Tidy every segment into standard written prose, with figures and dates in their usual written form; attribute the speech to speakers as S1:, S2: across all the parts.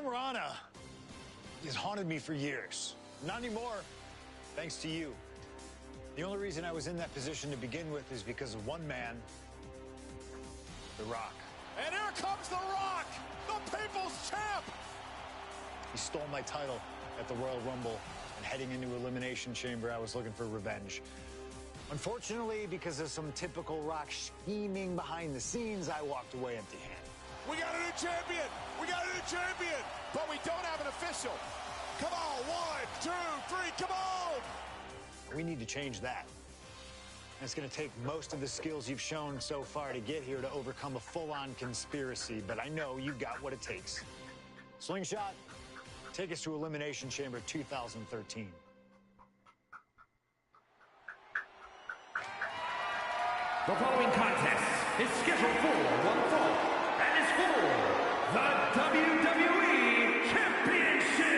S1: Saiyan has haunted me for years. Not anymore, thanks to you. The only reason I was in that position to begin with is because of one man, The Rock.
S2: And here comes The Rock, the People's Champ!
S1: He stole my title at the Royal Rumble, and heading into Elimination Chamber, I was looking for revenge. Unfortunately, because of some typical Rock scheming behind the scenes, I walked away empty-handed.
S2: We got a new champion! We got a new champion! But we don't have an official. Come on, 1, 2, 3, come on!
S1: We need to change that. And it's going to take most of the skills you've shown so far to get here to overcome a full-on conspiracy, but I know you've got what it takes. Slingshot, take us to Elimination Chamber 2013.
S3: The following contest is scheduled for one fall and is for the WWE Championship.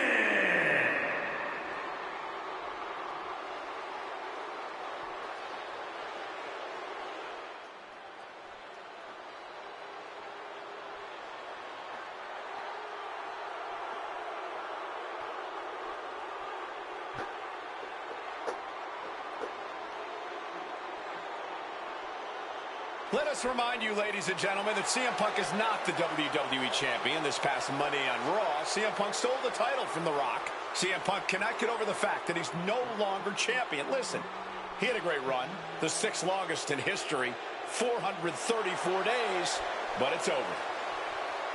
S4: Let us remind you, ladies and gentlemen, that CM Punk is not the WWE Champion. This past Monday on Raw, CM Punk stole the title from The Rock. CM Punk cannot get over the fact that he's no longer champion. Listen, he had a great run, the 6th longest in history, 434 days, but it's over.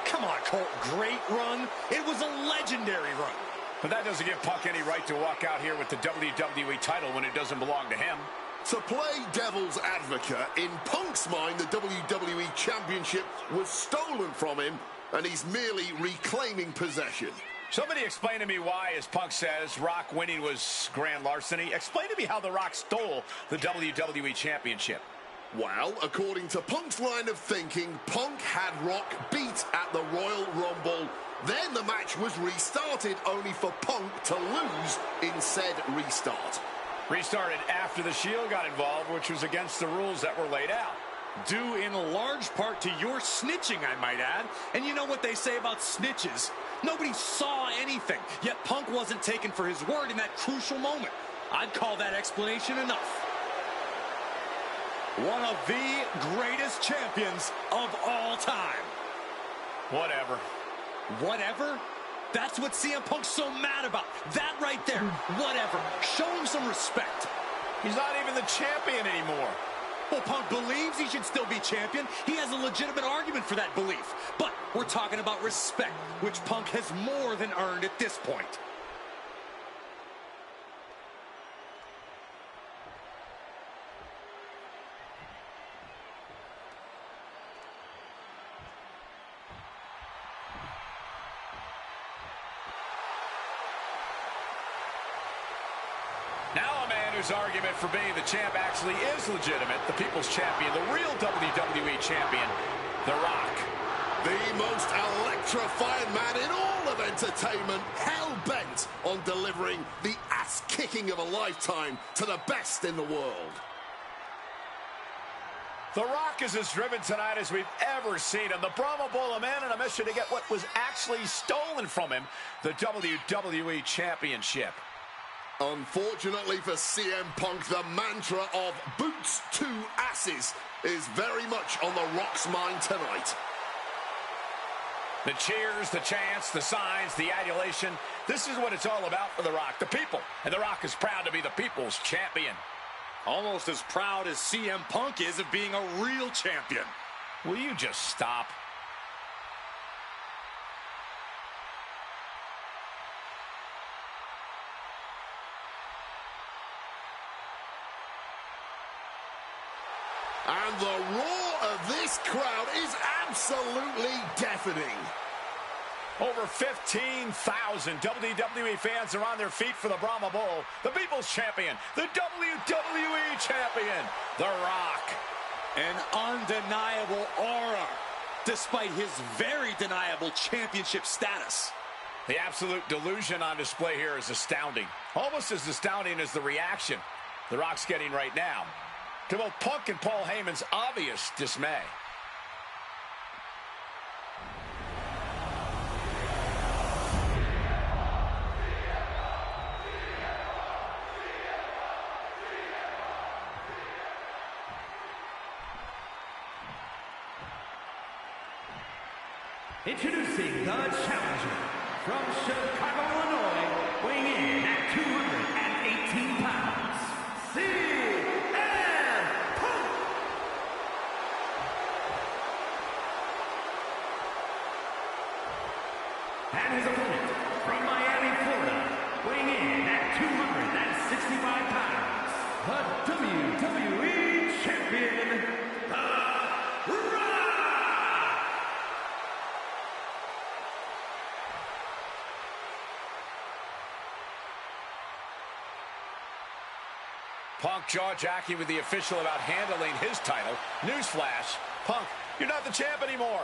S5: Come on, Colt, great run? It was a legendary run.
S4: But that doesn't give Punk any right to walk out here with the WWE title when it doesn't belong to him.
S6: To play devil's advocate, in Punk's mind, the WWE Championship was stolen from him, and he's merely reclaiming possession.
S4: Somebody explain to me why, as Punk says, Rock winning was grand larceny. Explain to me how The Rock stole the WWE Championship.
S6: Well, according to Punk's line of thinking, Punk had Rock beat at the Royal Rumble. Then the match was restarted, only for Punk to lose in said restart.
S4: Restarted after the Shield got involved, which was against the rules that were laid out.
S5: Due in large part to your snitching, I might add. And you know what they say about snitches? Nobody saw anything, yet Punk wasn't taken for his word in that crucial moment. I'd call that explanation enough. One of the greatest champions of all time.
S4: Whatever.
S5: Whatever? That's what CM Punk's so mad about. That right there. Whatever. Show him some respect.
S4: He's not even the champion anymore.
S5: Well, Punk believes he should still be champion. He has a legitimate argument for that belief. But we're talking about respect, which Punk has more than earned at this point.
S4: Now a man whose argument for being the champ actually is legitimate. The People's Champion, the real WWE Champion, The Rock.
S6: The most electrifying man in all of entertainment, hell-bent on delivering the ass-kicking of a lifetime to the best in the world.
S4: The Rock is as driven tonight as we've ever seen him. The Brahma Bull, a man on a mission to get what was actually stolen from him, the WWE Championship.
S6: Unfortunately for CM Punk, the mantra of boots to asses is very much on The Rock's mind tonight.
S4: The cheers, the chants, the signs, the adulation. This is what it's all about for The Rock, the people. And The Rock is proud to be the people's champion.
S5: Almost as proud as CM Punk is of being a real champion.
S4: Will you just stop?
S6: And the roar of this crowd is absolutely deafening.
S4: Over 15,000 WWE fans are on their feet for the Brahma Bull, the People's Champion, the WWE Champion, The Rock.
S5: An undeniable aura, despite his very deniable championship status.
S4: The absolute delusion on display here is astounding. Almost as astounding as the reaction The Rock's getting right now to both Punk and Paul Heyman's obvious dismay.
S3: Introducing the challenger from Chicago, Illinois, weighing in at 218 pounds, CM Punk! And his opponent from Miami, Florida, weighing in at 265 pounds, the WWE Champion, The Rock!
S4: Punk jaw-jacking with the official about handling his title. Newsflash, Punk, you're not the champ anymore.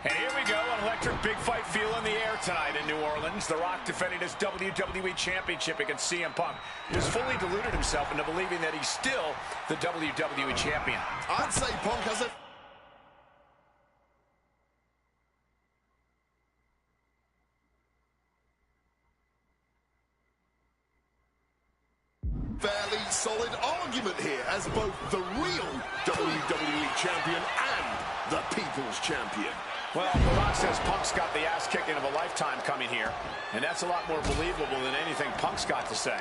S4: And here we go, an electric big fight feel in the air tonight in New Orleans. The Rock defending his WWE Championship against CM Punk. He has fully deluded himself into believing that he's still the WWE Champion.
S6: I'd say Punk has a fairly solid argument here as both the real WWE Champion and the People's Champion.
S4: Well, The Rock says Punk's got the ass kicking of a lifetime coming here, and that's a lot more believable than anything Punk's got to say.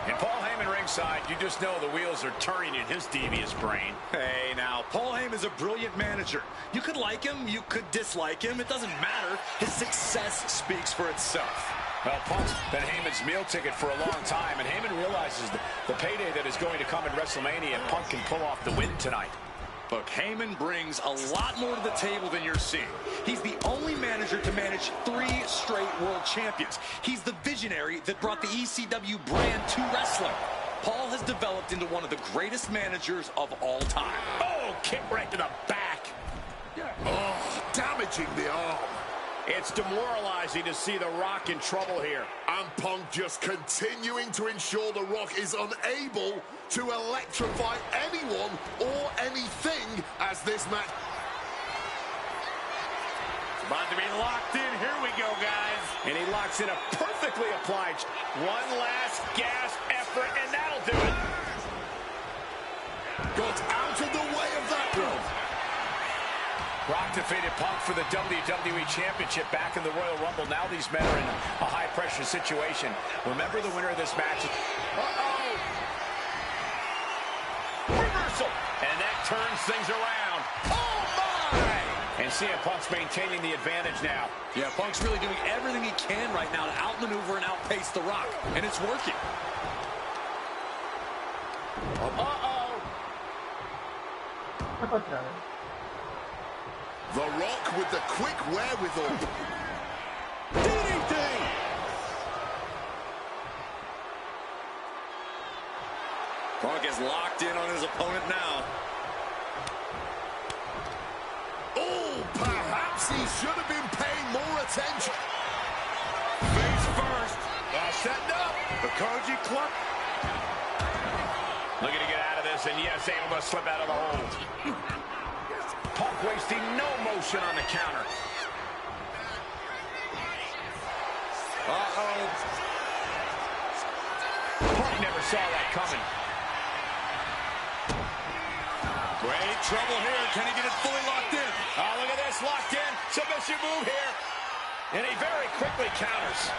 S4: And Paul Heyman ringside, you just know the wheels are turning in his devious brain.
S5: Hey, now, Paul Heyman's a brilliant manager. You could like him, you could dislike him. It doesn't matter. His success speaks for itself.
S4: Well, Punk's been Heyman's meal ticket for a long time, and Heyman realizes the payday that is going to come in WrestleMania, and Punk can pull off the win tonight.
S5: Look, Heyman brings a lot more to the table than you're seeing. He's the only manager to manage 3 straight world champions. He's the visionary that brought the ECW brand to wrestling. Paul has developed into one of the greatest managers of all time.
S4: Oh, kick right to the back.
S6: Oh, damaging the arm.
S4: It's demoralizing to see The Rock in trouble here.
S6: And Punk just continuing to ensure The Rock is unable to electrify anyone or anything as this match.
S5: It's about to be locked in. Here we go, guys.
S4: And he locks in a perfectly applied one last gas effort, and that'll do it.
S6: Got out of the way of that one.
S4: Rock defeated Punk for the WWE Championship back in the Royal Rumble. Now these men are in a high-pressure situation. Remember the winner of this match. Uh-oh! Reversal! And that turns things around. Oh, my! And CM Punk's maintaining the advantage now.
S5: Yeah, Punk's really doing everything he can right now to outmaneuver and outpace The Rock. And it's working.
S4: Uh-oh!
S6: The Rock with the quick wherewithal.
S4: DDT!
S5: Punk is locked in on his opponent now.
S6: Oh, perhaps he should have been paying more attention.
S4: Face first. Setting up.
S5: The Koji Club.
S4: Looking to get out of this, and yes, able to slip out of the hold. Punk wasting no motion on the counter.
S5: Uh-oh.
S4: Punk never saw that coming.
S5: Great trouble here. Can he get it fully locked in?
S4: Oh, look at this. Locked in. Submission move here. And he very quickly counters.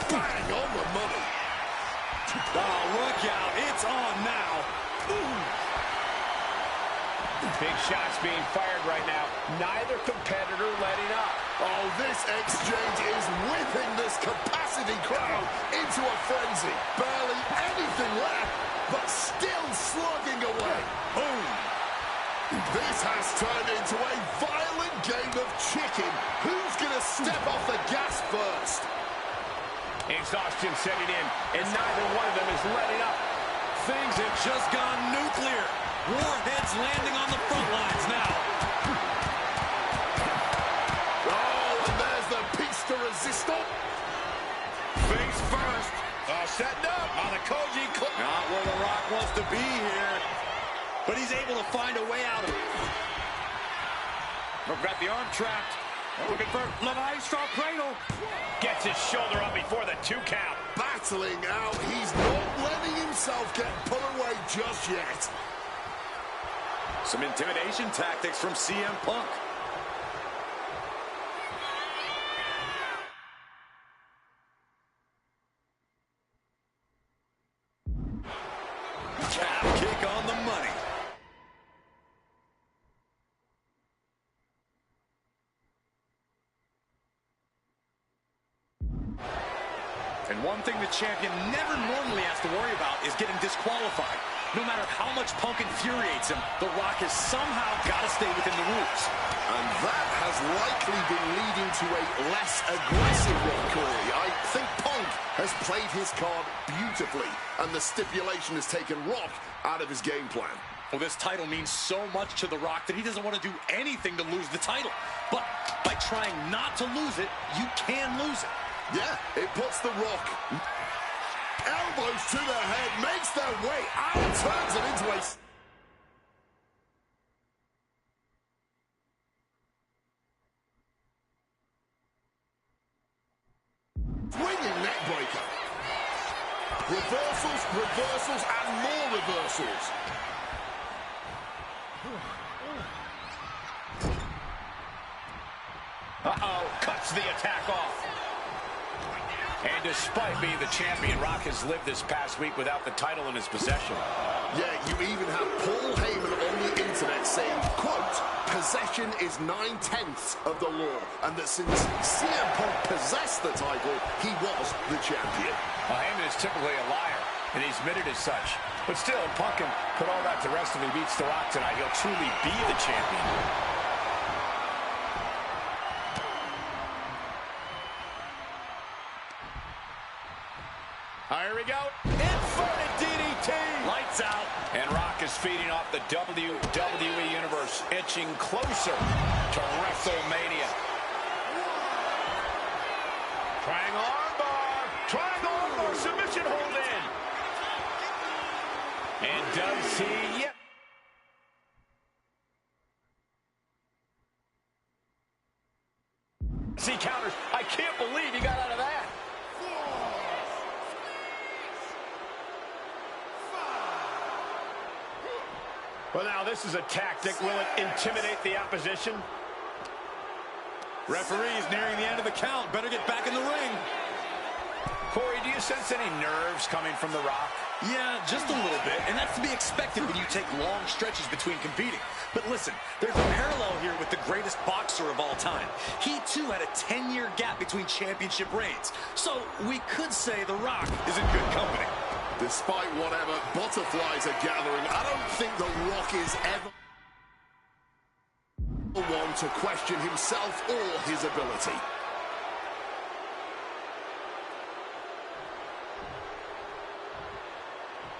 S6: Bang on the money.
S5: Oh, look out. It's on now. Ooh.
S4: Big shots being fired right now. Neither competitor letting up.
S6: Oh, this exchange is whipping this capacity crowd into a frenzy. Barely anything left, but still slugging away. Boom. This has turned into a violent game of chicken. Who's going to step off the gas first?
S4: Exhaustion setting in, and neither one of them is letting up.
S5: Things have just gone nuclear. Warheads landing on the front lines now.
S6: Oh, and there's the piece de resistance.
S4: Face first. Setting up on the Koji Club.
S5: Not where The Rock wants to be here. But he's able to find a way out of it. We've got the arm trapped. Looking for the Maestro Cradle.
S4: Gets his shoulder up before the 2 count.
S6: battling out. He's not letting himself get put away just yet.
S5: Some intimidation tactics from CM Punk. Calf kick on the money. And one thing the champion never normally has to worry about is getting disqualified. No matter how much Punk infuriates him, The Rock has somehow got to stay within the rules.
S6: And that has likely been leading to a less aggressive one, Corey. I think Punk has played his card beautifully, and the stipulation has taken Rock out of his game plan.
S5: Well, this title means so much to The Rock that he doesn't want to do anything to lose the title. But by trying not to lose it, you can lose it.
S6: Yeah, it puts The Rock. Elbows to the head, makes their way out, turns it into a... swinging neckbreaker. Reversals, reversals, and more reversals.
S4: Uh-oh, cuts the attack off. And despite being the champion, Rock has lived this past week without the title in his possession.
S6: Yeah, you even have Paul Heyman on the internet saying, quote, possession is 9/10 of the law, and that since CM Punk possessed the title, he was the champion.
S4: Well, Heyman is typically a liar, and he's admitted as such. But still, Punk can put all that to rest if he beats The Rock tonight. He'll truly be the champion. Here we go. Inverted DDT.
S5: Lights out.
S4: And Rock is feeding off the WWE Universe, inching closer to WrestleMania. Triangle armbar, submission hold in. And does he? Yep. He counters. I can't believe he got out of that. Well, now this is a tactic. Will it intimidate the opposition?
S5: Referee's nearing the end of the count. Better get back in the ring.
S4: Corey, do you sense any nerves coming from The Rock?
S5: Yeah, just a little bit, and that's to be expected when you take long stretches between competing. But listen, there's a parallel here with the greatest boxer of all time. He, too, had a 10-year gap between championship reigns. So we could say The Rock is in good company.
S6: Despite whatever butterflies are gathering, I don't think The Rock is ever the one to question himself or his ability.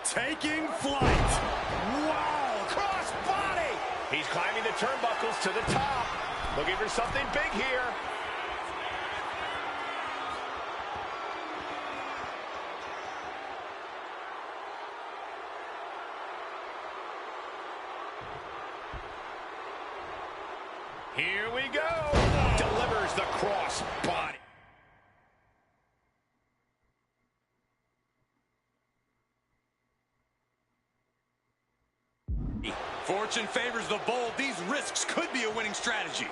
S5: Taking flight.
S4: Wow, cross body. He's climbing the turnbuckles to the top. Looking for something big here. Here we go. Delivers the cross body.
S5: Fortune favors the bold. These risks could be a winning strategy.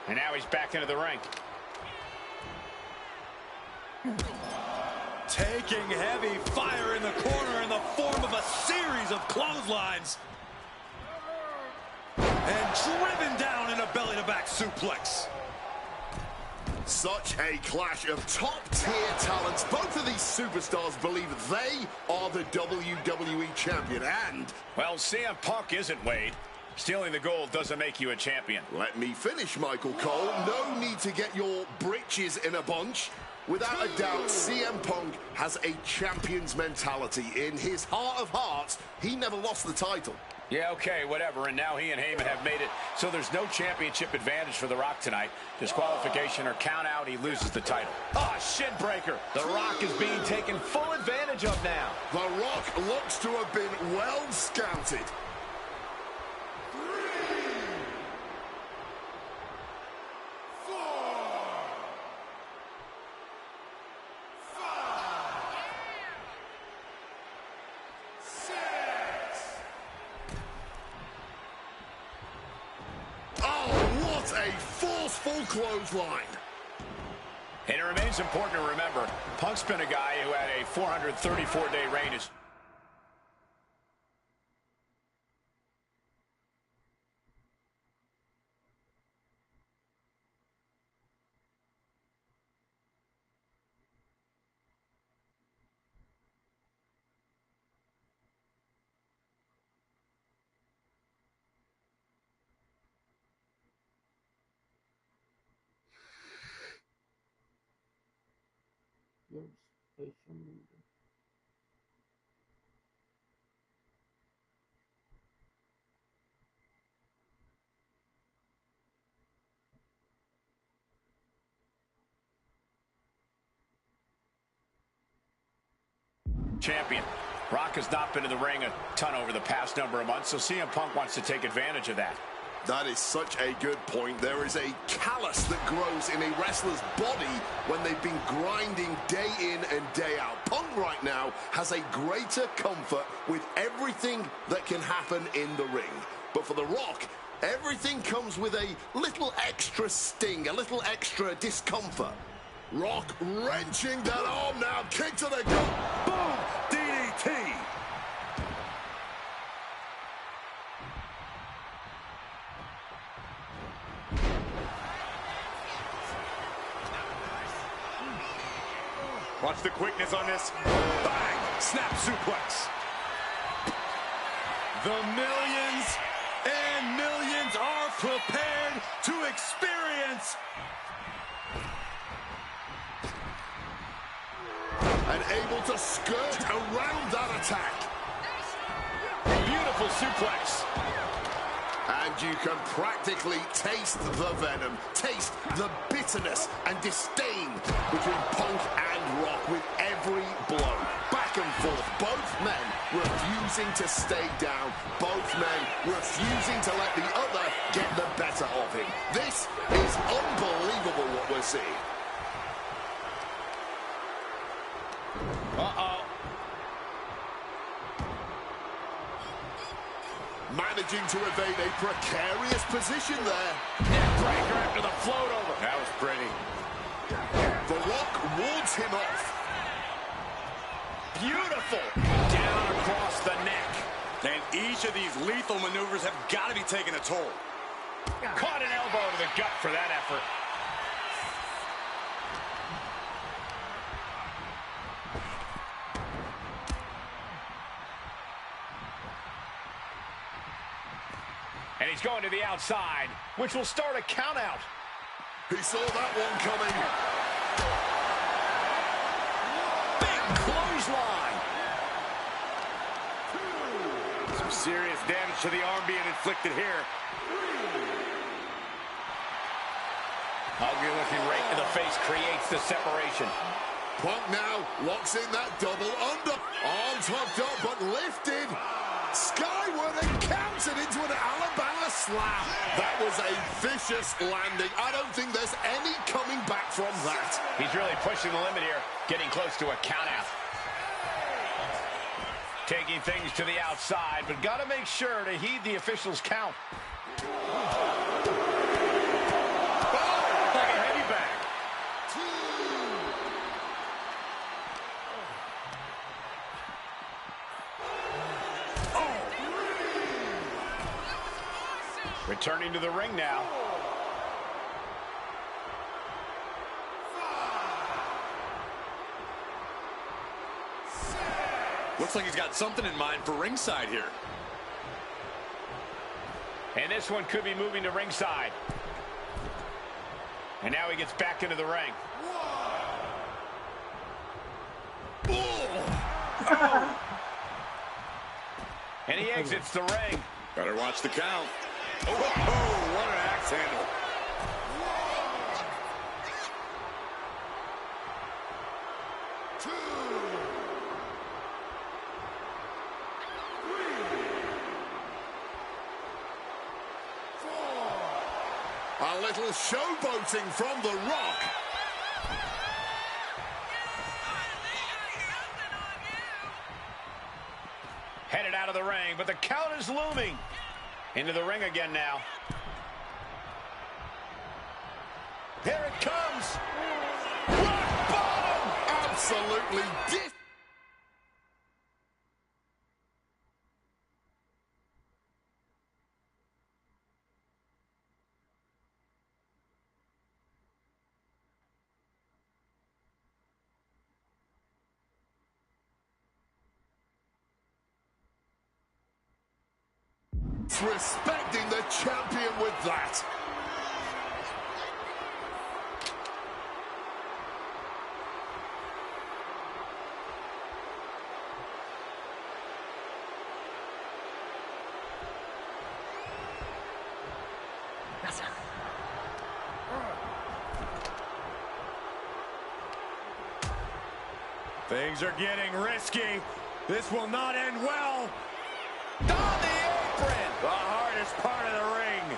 S4: And now he's back into the ring.
S5: Taking heavy fire in the corner in the form of a series of clotheslines. And driven down in a belly-to-back suplex.
S6: Such a clash of top-tier talents. Both of these superstars believe they are the WWE champion, and...
S4: well, CM Punk isn't, Wade. Stealing the gold doesn't make you a champion.
S6: let me finish, Michael Cole. No need to get your britches in a bunch. Without a doubt, CM Punk has a champion's mentality. In his heart of hearts, he never lost the title.
S4: Yeah, okay, whatever. And now he and Heyman have made it so there's no championship advantage for The Rock tonight. Disqualification or count out, he loses the title. Ah, shin breaker. The Rock is being taken full advantage of now.
S6: The Rock looks to have been well scouted. clothesline.
S4: And it remains important to remember, Punk's been a guy who had a 434-day reign as champion. Rock has not been in the ring a ton over the past number of months, so CM Punk wants to take advantage of that.
S6: That is such a good point. There is a callus that grows in a wrestler's body when they've been grinding day in and day out. Punk right now has a greater comfort with everything that can happen in the ring. But for The Rock, everything comes with a little extra sting, a little extra discomfort. Rock wrenching that arm now, kick to the gut, boom, DDT.
S2: Watch the quickness on this. Bang! Snap suplex. The millions and millions are prepared to experience.
S6: And able to skirt around that attack.
S4: Beautiful suplex.
S6: And you can practically taste the venom, taste the bitterness and disdain between Punk and Rock with every blow. Back and forth, both men refusing to stay down, both men refusing to let the other get the better of him. This is unbelievable what we're seeing.
S4: Uh-oh.
S6: Managing to evade a precarious position there.
S4: Breaker after the float over. That was pretty.
S6: The Rock wards him off.
S4: Beautiful. Down across the neck.
S5: And each of these lethal maneuvers have got to be taking a toll.
S4: Caught an elbow to the gut for that effort. And he's going to the outside, which will start a count out.
S6: He saw that one coming.
S4: Big clothesline.
S5: Some serious damage to the arm being inflicted here.
S4: Ugly looking right in the face creates the separation.
S6: Punk now locks in that double under. Arms hooked up but lifted. Skyward and counted into an Alabama slam. That was a vicious landing. I don't think there's any coming back from that.
S4: He's really pushing the limit here, getting close to a count out. Taking things to the outside, but got to make sure to heed the official's count. Like a heavy bag. Returning to the ring now.
S5: Looks like he's got something in mind for ringside here.
S4: And this one could be moving to ringside. And now he gets back into the ring. And he exits the ring.
S5: Better watch the count. Oh, what an axe handle.
S6: A little showboating from The Rock.
S4: Headed out of the ring, but the count is looming. Into the ring again now. comes. Rock bottom.
S6: Absolutely disrespecting the champion with that.
S4: Things are getting risky. This will not end well. On the apron. The hardest part of the ring.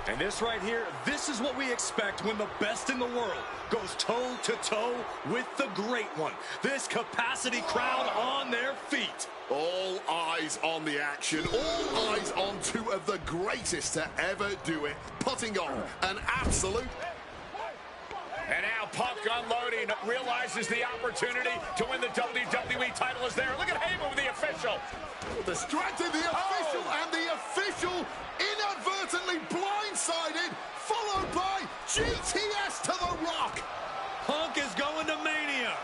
S5: And this right here, this is what we expect when the best in the world goes toe-to-toe with the great one. This capacity crowd on their feet.
S6: All eyes on the action. All eyes on two of the greatest to ever do it. Putting on an absolute...
S4: And now Punk unloading, realizes the opportunity to win the WWE title is there. Look at Heyman with the official.
S6: Distracted the official, and the official inadvertently blindsided, followed by GTS to the Rock.
S5: Punk is going to Mania.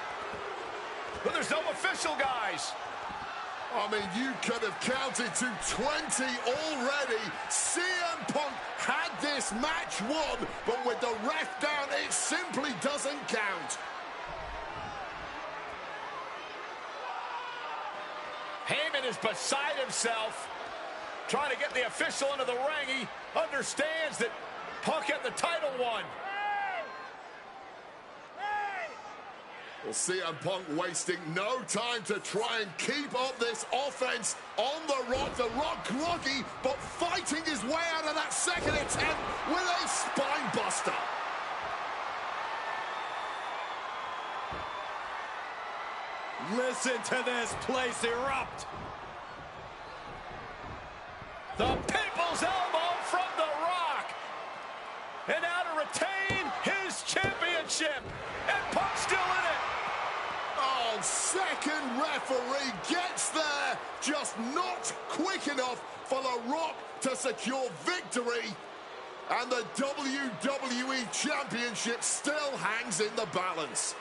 S4: But there's no official, guys.
S6: I mean, you could have counted to 20 already. CM Punk had this match won, but with the ref down, it simply doesn't count.
S4: Heyman is beside himself, trying to get the official into the ring. He understands that Punk had the title won.
S6: Well, CM Punk wasting no time to try and keep up this offense on the Rock. The Rock groggy, but fighting his way out of that second attempt with a spine buster.
S5: Listen to this place erupt.
S4: The People's Elbow from The Rock. And now to retain his championship. And Punk's still in it.
S6: Oh, second referee gets there. Just not quick enough for The Rock to secure victory. And the WWE Championship still hangs in the balance.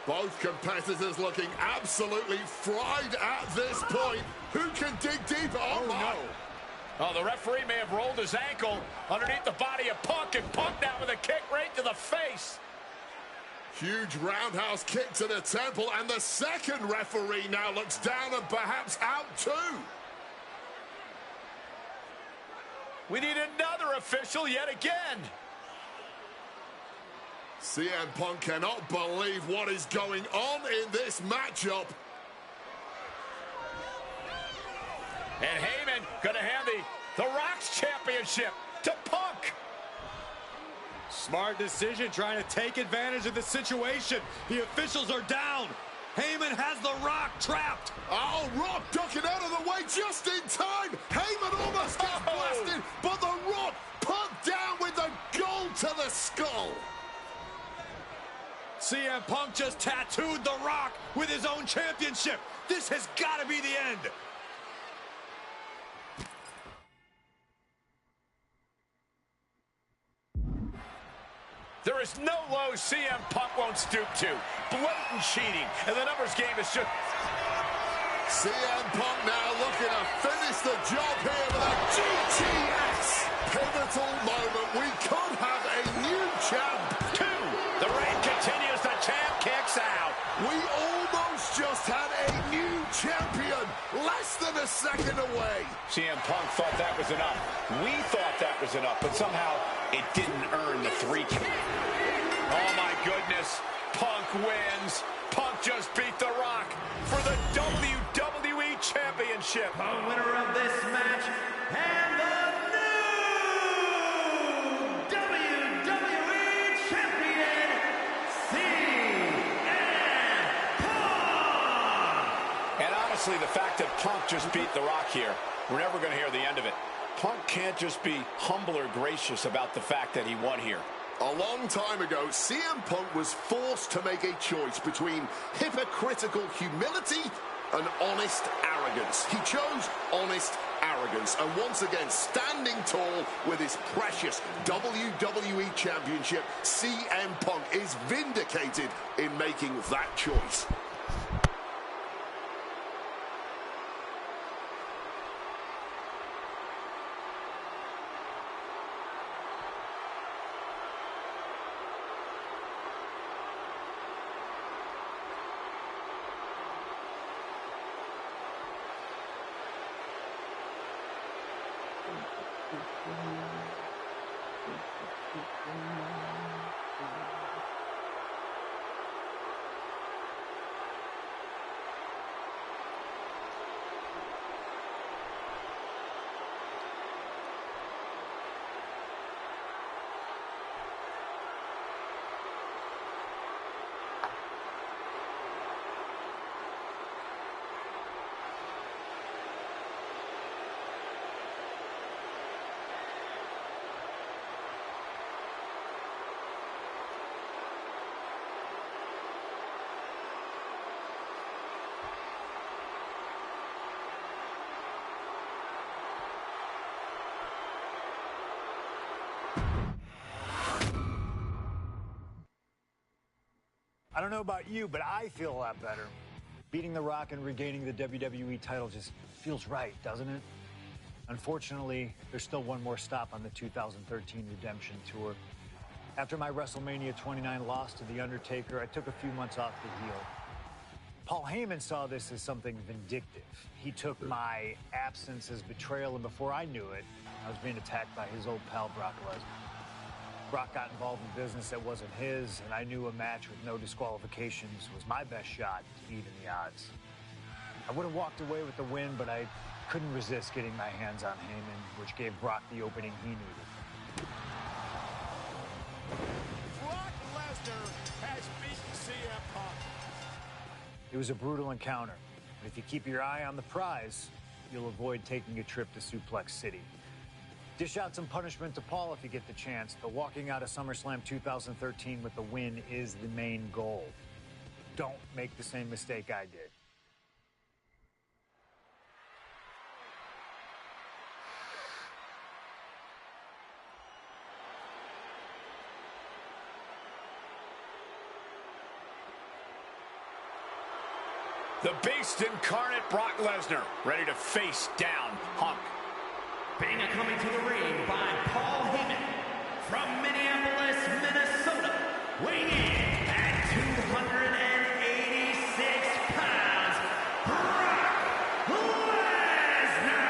S6: Both competitors looking absolutely fried at this point. Who can dig deeper? Oh, no.
S4: Oh, the referee may have rolled his ankle underneath the body of Punk, and Punk now with a kick right to the face.
S6: Huge roundhouse kick to the temple, and the second referee now looks down and perhaps out too.
S4: We need another official yet again.
S6: CM Punk cannot believe what is going on in this matchup.
S4: And Heyman gonna hand the Rock's championship to Punk.
S5: Smart decision, trying to take advantage of the situation. The officials are down. Heyman has the Rock trapped.
S6: Oh, Rock ducking out of the way just in time. Heyman almost gets blasted, but the Rock put down with the goal to the skull.
S5: CM Punk just tattooed The Rock with his own championship. This has got to be the end.
S4: There is no low CM Punk won't stoop to. Blatant cheating, and the numbers game is just...
S6: CM Punk now looking to finish the job here with a GTS. Pivotal moment. We could have a new champ.
S4: 2. The reign continues. The champ kicks out.
S6: We almost just had a new champion. Less than a second away.
S4: CM Punk thought that was enough. We thought that was enough, but somehow it didn't earn the 3 count. Oh, my goodness. Punk wins. Punk just beat The Rock for the WWE Championship.
S3: The winner of this match and the new WWE Champion,
S4: honestly, the fact that Punk just beat The Rock here, we're never going to hear the end of it. Punk can't just be humble or gracious about the fact that he won here.
S6: A long time ago, CM Punk was forced to make a choice between hypocritical humility and honest arrogance. He chose honest arrogance, and once again, standing tall with his precious WWE Championship, CM Punk is vindicated in making that choice.
S1: I don't know about you, but I feel a lot better. Beating The Rock and regaining the WWE title just feels right, doesn't it? Unfortunately, there's still one more stop on the 2013 Redemption Tour. After my WrestleMania 29 loss to The Undertaker, I took a few months off to heal. Paul Heyman saw this as something vindictive. He took my absence as betrayal, and before I knew it, I was being attacked by his old pal, Brock Lesnar. Brock got involved in business that wasn't his, and I knew a match with no disqualifications was my best shot to even the odds. I would have walked away with the win, but I couldn't resist getting my hands on Heyman, which gave Brock the opening he needed.
S2: Brock Lesnar has beaten CM Punk.
S1: It was a brutal encounter, but if you keep your eye on the prize, you'll avoid taking a trip to Suplex City. Dish out some punishment to Paul if you get the chance, but walking out of SummerSlam 2013 with the win is the main goal. Don't make the same mistake I did.
S4: The Beast incarnate, Brock Lesnar, ready to face down Punk.
S3: Being coming to the ring by Paul Heyman from Minneapolis, Minnesota, weighing in at 286 pounds, Brock Lesnar!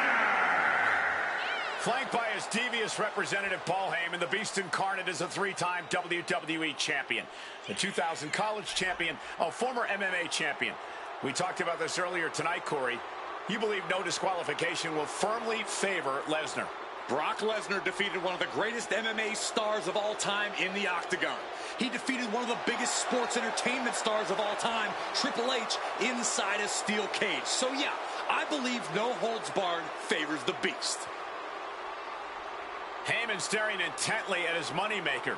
S4: Flanked by his devious representative, Paul Heyman, the Beast incarnate is a three-time WWE champion, the 2000 college champion, a former MMA champion. We talked about this earlier tonight, Corey. You believe no disqualification will firmly favor Lesnar.
S5: Brock Lesnar defeated one of the greatest MMA stars of all time in the octagon. He defeated one of the biggest sports entertainment stars of all time, Triple H, inside a steel cage. So yeah, I believe no holds barred favors the Beast.
S4: Heyman staring intently at his moneymaker.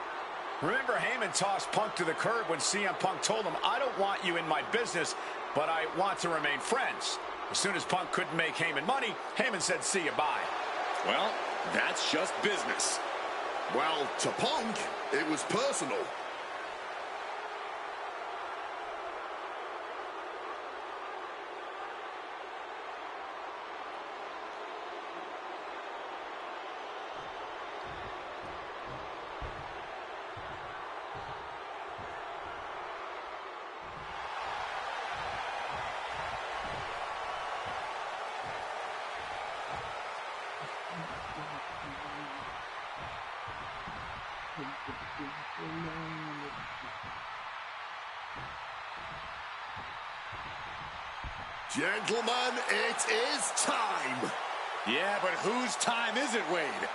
S4: Remember, Heyman tossed Punk to the curb when CM Punk told him, "I don't want you in my business, but I want to remain friends." As soon as Punk couldn't make Heyman money, Heyman said, "See you, bye."
S5: Well, that's just business.
S6: Well, to Punk, it was personal. Gentlemen, it is time.
S5: Yeah, but whose time is it, Wade?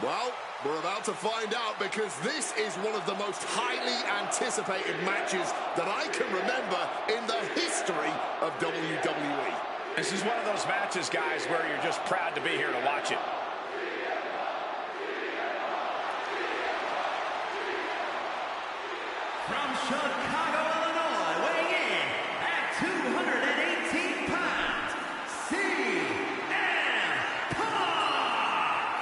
S6: Well, we're about to find out, because this is one of the most highly anticipated matches that I can remember in the history of WWE.
S4: This is one of those matches, guys, where you're just proud to be here to watch it.
S3: From Chicago, Illinois, weighing in at 218 pounds, CM Punk!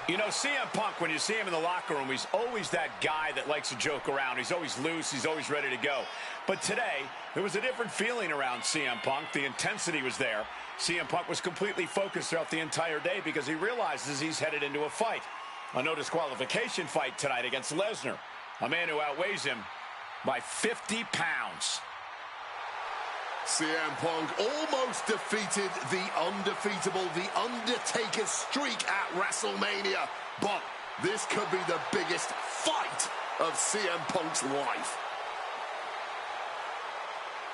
S4: You know, CM Punk, when you see him in the locker room, he's always that guy that likes to joke around. He's always loose. He's always ready to go. But today, there was a different feeling around CM Punk. The intensity was there. CM Punk was completely focused throughout the entire day because he realizes he's headed into a fight. A no disqualification fight tonight against Lesnar, a man who outweighs him by 50 pounds.
S6: CM Punk almost defeated the undefeatable, the Undertaker's streak at WrestleMania. But this could be the biggest fight of CM Punk's life.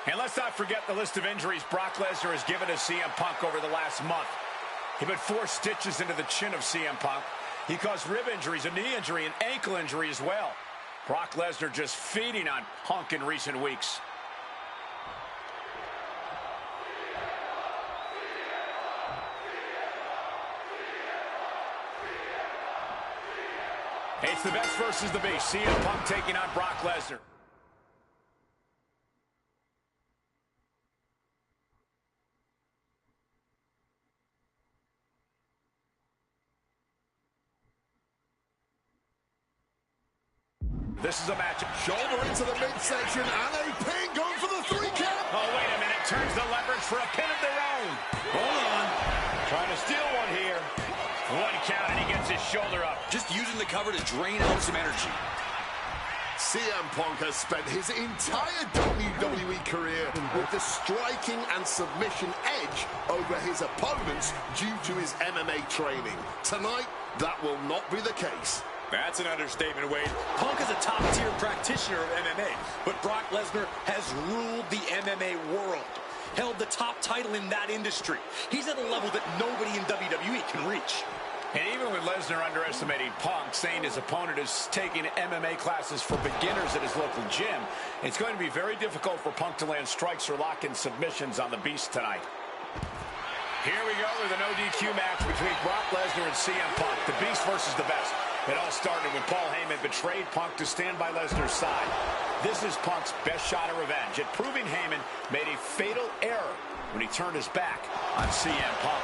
S4: And let's not forget the list of injuries Brock Lesnar has given to CM Punk over the last month. He put 4 stitches into the chin of CM Punk. He caused rib injuries, a knee injury, an ankle injury as well. Brock Lesnar just feeding on Punk in recent weeks. It's the best versus the beast. CM Punk taking on Brock Lesnar. This is a matchup.
S6: Shoulder into the midsection and a pin going for the 3 count.
S4: Oh, wait a minute. Turns the leverage for a pin of their own. Hold on. Trying to steal one here. 1 count and he gets his shoulder up.
S5: Just using the cover to drain out some energy.
S6: CM Punk has spent his entire WWE career with the striking and submission edge over his opponents due to his MMA training. Tonight, that will not be the case.
S5: That's an understatement, Wade. Punk is a top-tier practitioner of MMA, but Brock Lesnar has ruled the MMA world, held the top title in that industry. He's at a level that nobody in WWE can reach.
S4: And even with Lesnar underestimating Punk, saying his opponent is taking MMA classes for beginners at his local gym, it's going to be very difficult for Punk to land strikes or lock in submissions on the Beast tonight. Here we go with a no DQ match between Brock Lesnar and CM Punk, the Beast versus the best. It all started when Paul Heyman betrayed Punk to stand by Lesnar's side. This is Punk's best shot of revenge at proving Heyman made a fatal error when he turned his back on CM Punk.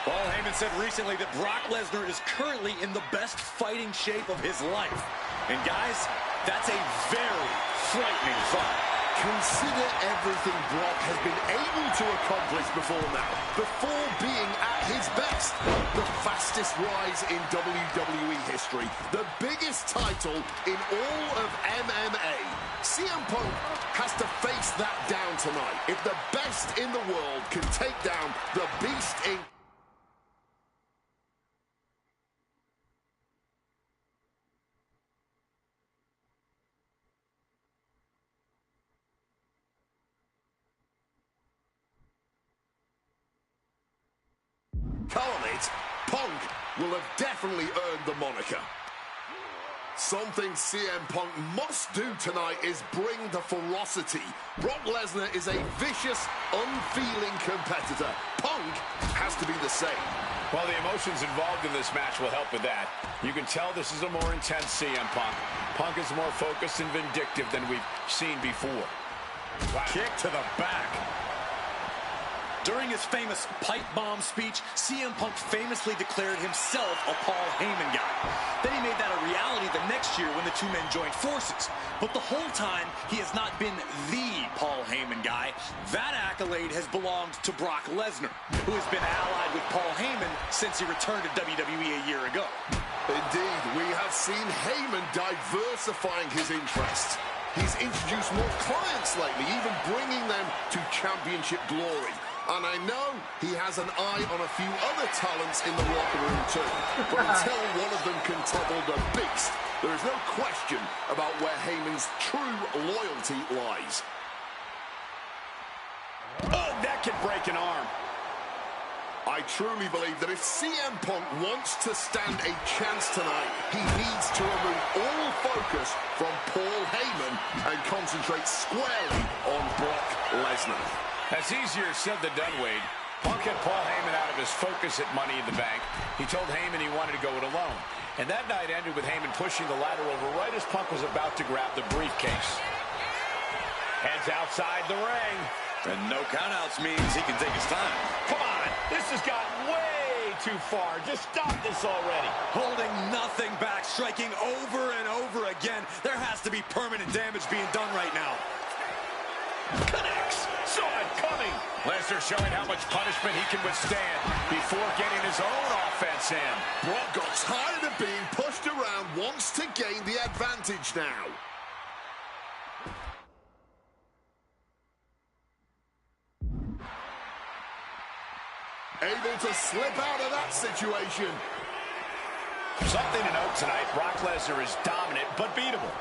S5: Paul Heyman said recently that Brock Lesnar is currently in the best fighting shape of his life. And guys, that's a very frightening thought.
S6: Consider everything Brock has been able to accomplish before now, before being at his best. The fastest rise in WWE history, the biggest title in all of MMA. CM Punk has to face that down tonight. If the best in the world can take down the Beast in... Punk will have definitely earned the moniker. Something CM Punk must do tonight is bring the ferocity. Brock Lesnar is a vicious, unfeeling competitor. Punk has to be the same.
S4: Well, the emotions involved in this match will help with that. You can tell this is a more intense CM Punk. Punk is more focused and vindictive than we've seen before. Wow. Kick to the back.
S5: During his famous pipe bomb speech, CM Punk famously declared himself a Paul Heyman guy. Then he made that a reality the next year when the two men joined forces. But the whole time, he has not been the Paul Heyman guy. That accolade has belonged to Brock Lesnar, who has been allied with Paul Heyman since he returned to WWE a year ago.
S6: Indeed, we have seen Heyman diversifying his interests. He's introduced more clients lately, even bringing them to championship glory. And I know he has an eye on a few other talents in the locker room too. But until one of them can topple the Beast, there is no question about where Heyman's true loyalty lies.
S4: Oh, that could break an arm.
S6: I truly believe that if CM Punk wants to stand a chance tonight, he needs to remove all focus from Paul Heyman and concentrate squarely on Brock Lesnar.
S4: That's easier said than done, Wade. Punk had Paul Heyman out of his focus at Money in the Bank. He told Heyman he wanted to go it alone. And that night ended with Heyman pushing the ladder over right as Punk was about to grab the briefcase. Heads outside the ring.
S5: And no countouts means he can take his time.
S4: Come on, this has gotten way too far. Just stop this already.
S5: Holding nothing back, striking over and over again. There has to be permanent damage being done right now.
S4: Connects. Saw it coming. Lesnar showing how much punishment he can withstand before getting his own offense in.
S6: Brock got tired of being pushed around, wants to gain the advantage now. Able to slip out of that situation.
S4: Something to note tonight, Brock Lesnar is dominant but beatable.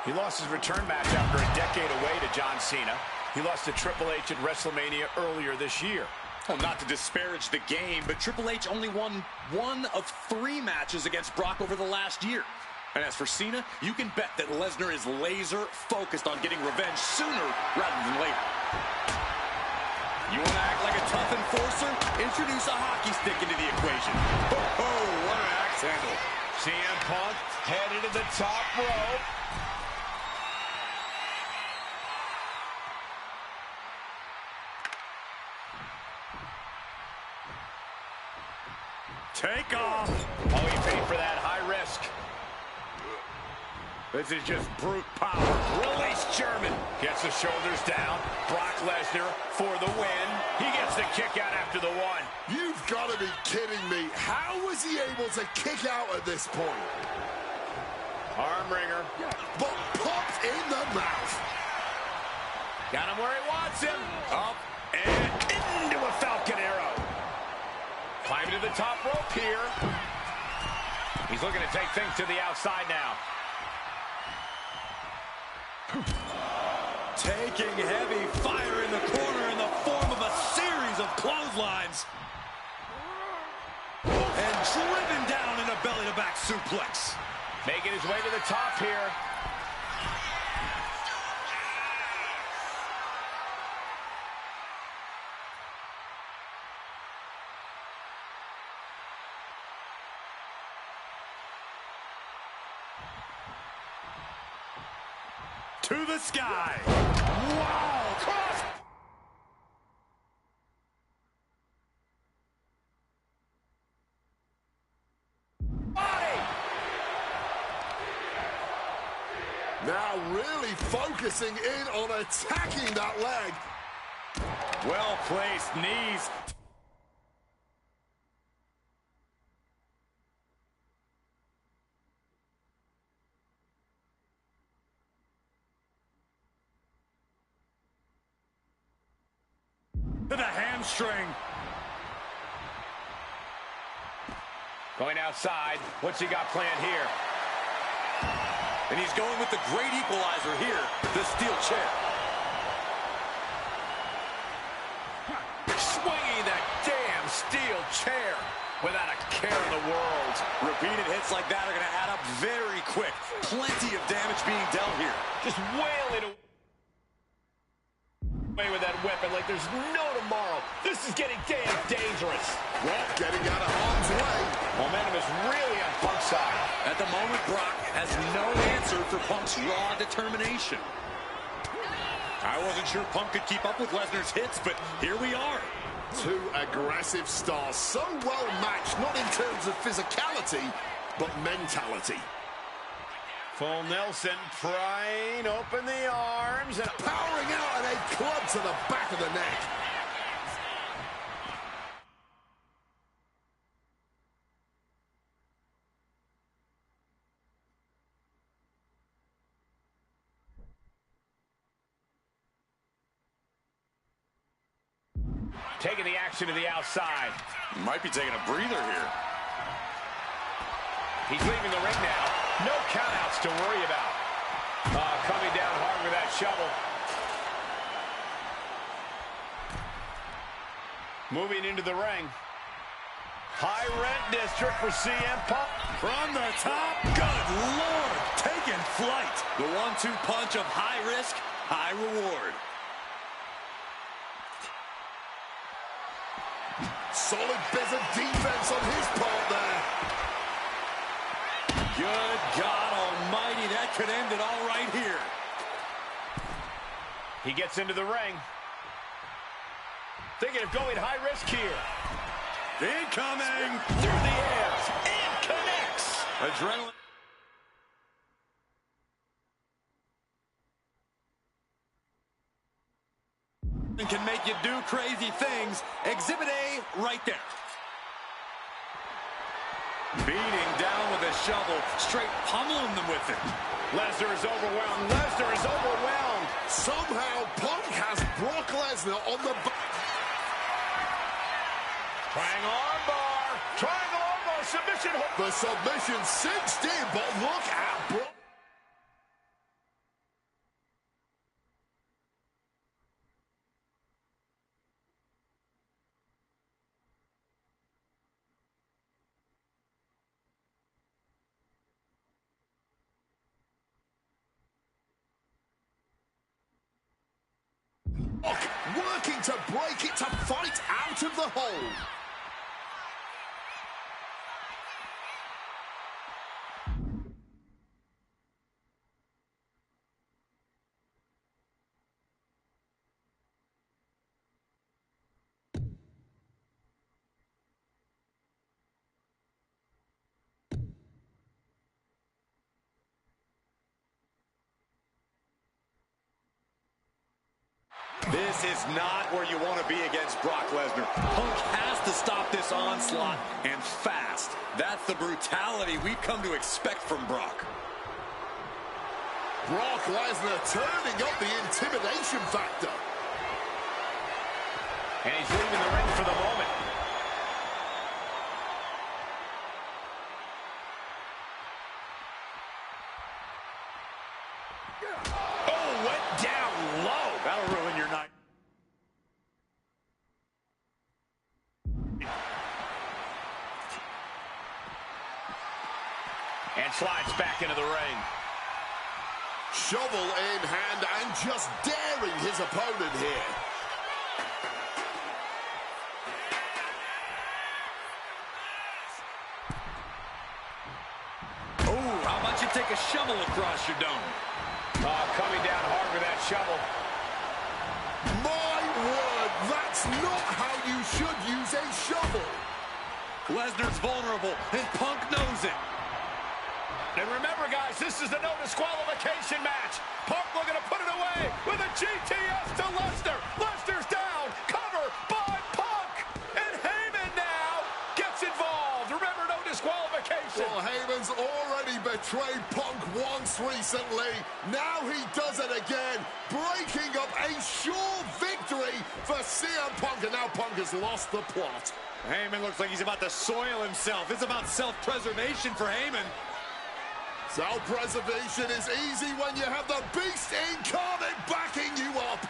S4: He lost his return match after a decade away to John Cena. He lost to Triple H at WrestleMania earlier this year.
S5: Well, not to disparage the game, but Triple H only won 1 of 3 matches against Brock over the last year. And as for Cena, you can bet that Lesnar is laser focused on getting revenge sooner rather than later. You want to act like a tough enforcer? Introduce a hockey stick into the equation. Oh, what an axe handle.
S4: CM Punk headed to the top rope.
S5: Take off.
S4: Oh, he paid for that high risk.
S5: This is just brute power.
S4: Release German. Gets the shoulders down. Brock Lesnar for the win. He gets the kick out after the 1.
S6: You've got to be kidding me. How was he able to kick out at this point?
S4: Arm wringer.
S6: But popped in the mouth.
S4: Got him where he wants him. Up and into a Falcon Arrow. Climbing to the top rope here. He's looking to take things to the outside now.
S5: Taking heavy fire in the corner in the form of a series of clotheslines. And driven down in a belly-to-back suplex.
S4: Making his way to the top here.
S5: To the sky. Wow! Cross!
S4: Body!
S6: Now really focusing in on attacking that leg.
S5: Well-placed knees. To the hamstring.
S4: Going outside. What's he got planned here?
S5: And he's going with the great equalizer here, the steel chair.
S4: Swinging that damn steel chair without a care in the world.
S5: Repeated hits like that are going to add up very quick. Plenty of damage being dealt here.
S4: Just wailing away with that weapon like there's no tomorrow. This is getting damn dangerous.
S6: Brock getting out of harm's way.
S4: Momentum is really on Punk's side.
S5: At the moment, Brock has no answer for Punk's raw determination. I wasn't sure Punk could keep up with Lesnar's hits, but here we are.
S6: 2 aggressive stars, so well matched, not in terms of physicality, but mentality.
S4: Full Nelson prying open the arms and
S6: Powering out and a club to the back of the neck.
S4: taking the action to the outside.
S5: Might be taking a breather here.
S4: He's leaving the ring now. No countouts to worry about. Coming down hard with that shovel. Moving into the ring. High rent district for CM Punk.
S5: From the top, good Lord, taking flight. The 1-2 punch of high risk, high reward.
S6: Solid bit of defense on his part there.
S5: Good God almighty, that could end it all right here.
S4: He gets into the ring. Thinking of going high risk here.
S5: Incoming!
S4: Through the air. And connects.
S5: Adrenaline. Can make you do crazy things. Exhibit A right there. Beating down with a shovel, straight pummeling them with it.
S4: Lesnar is overwhelmed. Lesnar is overwhelmed.
S6: Somehow, Punk has Brock Lesnar on the
S4: Triangle armbar. Triangle armbar. Submission.
S6: The submission cinched in, but look at Brock. Working to break it, to fight out of the hole.
S5: This is not where you want to be against Brock Lesnar. Punk has to stop this onslaught, and fast. That's the brutality we've come to expect from Brock.
S6: Brock Lesnar turning up the intimidation factor.
S4: And he's leaving the ring for the moment. Oh, went down low.
S5: That'll ruin your night.
S4: And slides back into the ring.
S6: Shovel in hand and just daring his opponent here.
S5: Oh, how about you take a shovel across your dome?
S4: Coming down hard with that shovel.
S6: My word, that's not how you should use a shovel.
S5: Lesnar's vulnerable, and Punk knows it.
S4: And remember, guys, this is the no disqualification match. Punk looking to put it away with a GTS to Lesnar. Lesnar's down. Cover by Punk. And Heyman now gets involved. Remember, no disqualification.
S6: Well, Heyman's already betrayed Punk once recently. Now he does it again, breaking up a sure victory for CM Punk. And now Punk has lost the plot.
S5: Heyman looks like he's about to soil himself. It's about self-preservation for Heyman.
S6: Self-preservation is easy when you have the Beast incarnate backing you up.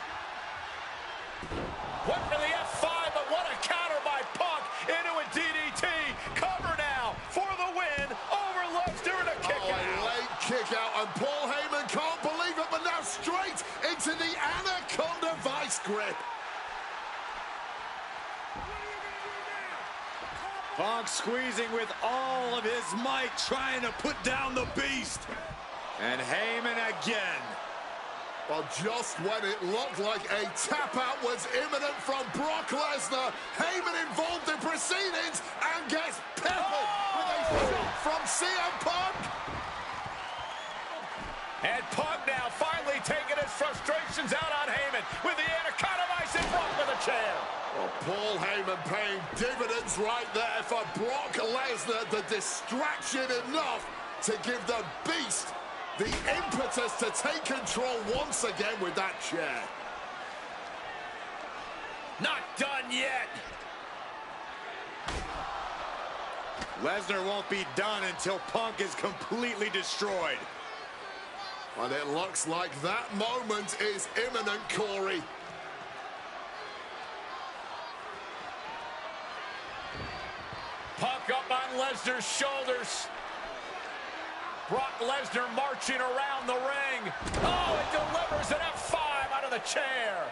S4: Went for the F5, but what a counter by Punk into a DDT. Cover now for the win over Lesnar and a kick out.
S6: A late kick out, and Paul Heyman can't believe it, but now straight into the Anaconda Vice grip.
S5: Punk squeezing with all of his might, trying to put down the Beast. And Heyman again.
S6: Well, just when it looked like a tap-out was imminent from Brock Lesnar, Heyman involved in proceedings and gets peppered with a shot from CM Punk.
S4: And Punk now finally taking his frustrations out on Heyman with the Anaconda Vice and Brock with a chair.
S6: Well, Paul Heyman paying dividends right there for Brock Lesnar. The distraction enough to give the Beast the impetus to take control once again with that chair.
S4: Not done yet.
S5: Lesnar won't be done until Punk is completely destroyed.
S6: And it looks like that moment is imminent, Corey.
S4: Punk up on Lesnar's shoulders. Brock Lesnar marching around the ring. Oh, it delivers an F5 out of the chair.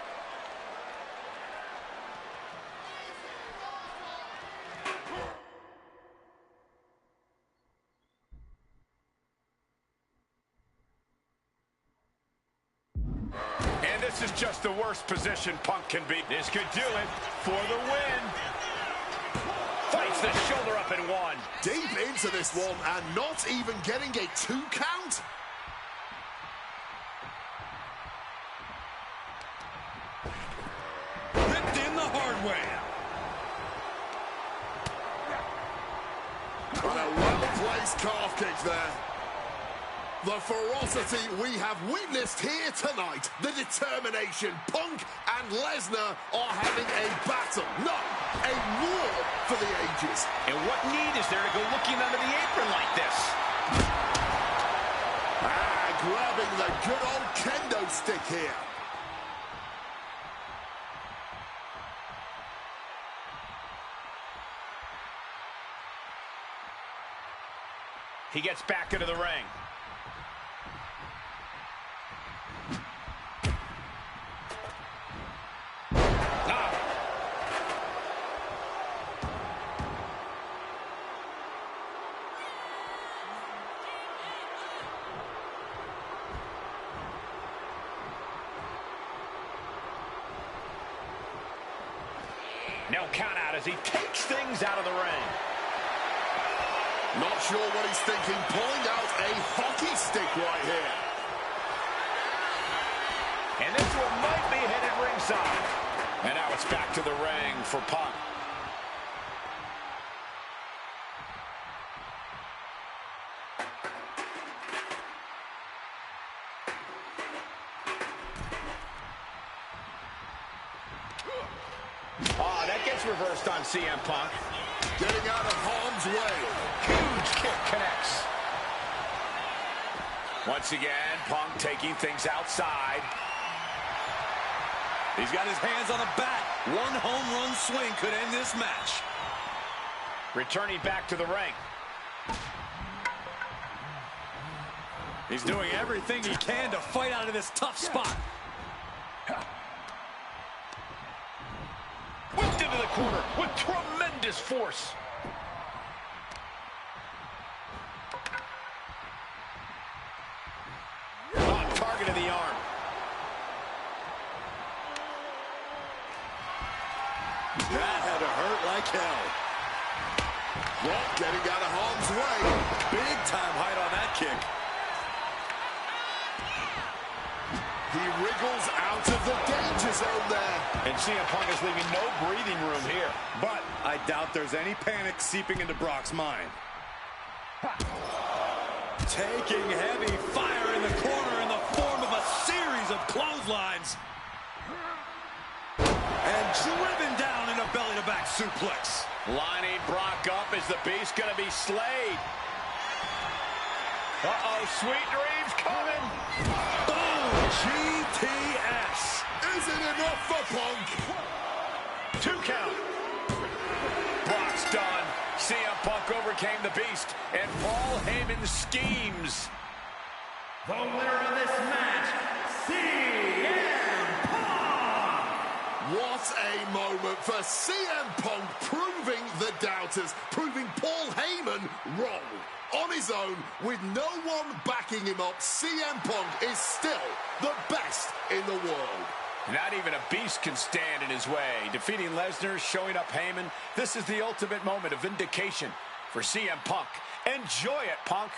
S4: This is just the worst position Punk can be. This could do it for the win. Fights the shoulder up and one.
S6: Deep into this one and not even getting a 2 count.
S5: Ripped in the hard way.
S6: And a well-placed calf kick there. The ferocity we have witnessed here tonight, the determination. Punk and Lesnar are having a battle, no, a war for the ages.
S4: And what need is there to go looking under the apron like this?
S6: Grabbing the good old kendo stick here.
S4: He gets back into the ring. No count out as he takes things out of the ring.
S6: Not sure what he's thinking, pulling out a hockey stick right here.
S4: And this one might be headed ringside. And now it's back to the ring for Punk. Oh, that gets reversed on CM Punk.
S6: Getting out of harm's way.
S4: Huge kick connects. Once again, Punk taking things outside.
S5: He's got his hands on the bat. One home run swing could end this match.
S4: Returning back to the ring.
S5: He's doing everything he can to fight out of this tough spot.
S4: Whipped into the corner with tremendous force. On target of the arm.
S6: That had to hurt like hell. Rock getting out of harm's way.
S5: Big time height on that kick.
S6: He wriggles out of the danger zone there.
S4: And CM Punk is leaving no breathing room here.
S5: But I doubt there's any panic seeping into Brock's mind. Taking heavy fire in the corner in the form of a series of clotheslines. And driven down in a belly-to-back suplex.
S4: Lining Brock up. Is the Beast going to be slayed? Uh-oh, sweet dreams coming.
S5: Boom! GTS.
S6: Is it enough for Punk?
S4: 2 count. Brock's done. CM Punk overcame the Beast, and Paul Heyman schemes.
S3: The winner of this match, CM Punk!
S6: What a moment for CM Punk, proving the doubters, proving Paul Heyman wrong. On his own, with no one backing him up, CM Punk is still the best in the world.
S4: Not even a Beast can stand in his way. Defeating Lesnar, showing up Heyman. This is the ultimate moment of vindication for CM Punk. Enjoy it, Punk.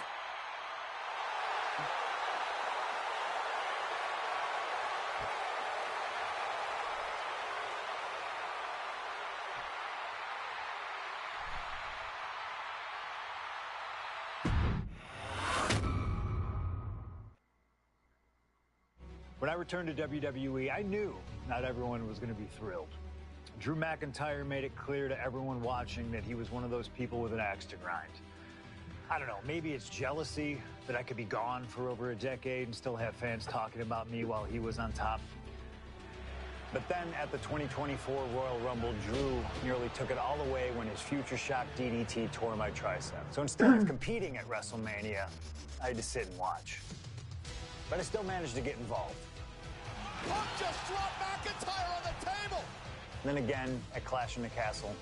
S1: When I returned to WWE, I knew not everyone was going to be thrilled. Drew McIntyre made it clear to everyone watching that he was one of those people with an axe to grind. I don't know, maybe it's jealousy that I could be gone for over a decade and still have fans talking about me while he was on top. But then at the 2024 Royal Rumble, Drew nearly took it all away when his Future Shock DDT tore my tricep. So instead of competing at WrestleMania, I had to sit and watch. But I still managed to get involved.
S2: Punk just dropped McIntyre on the table.
S1: Then again, at Clash in the Castle.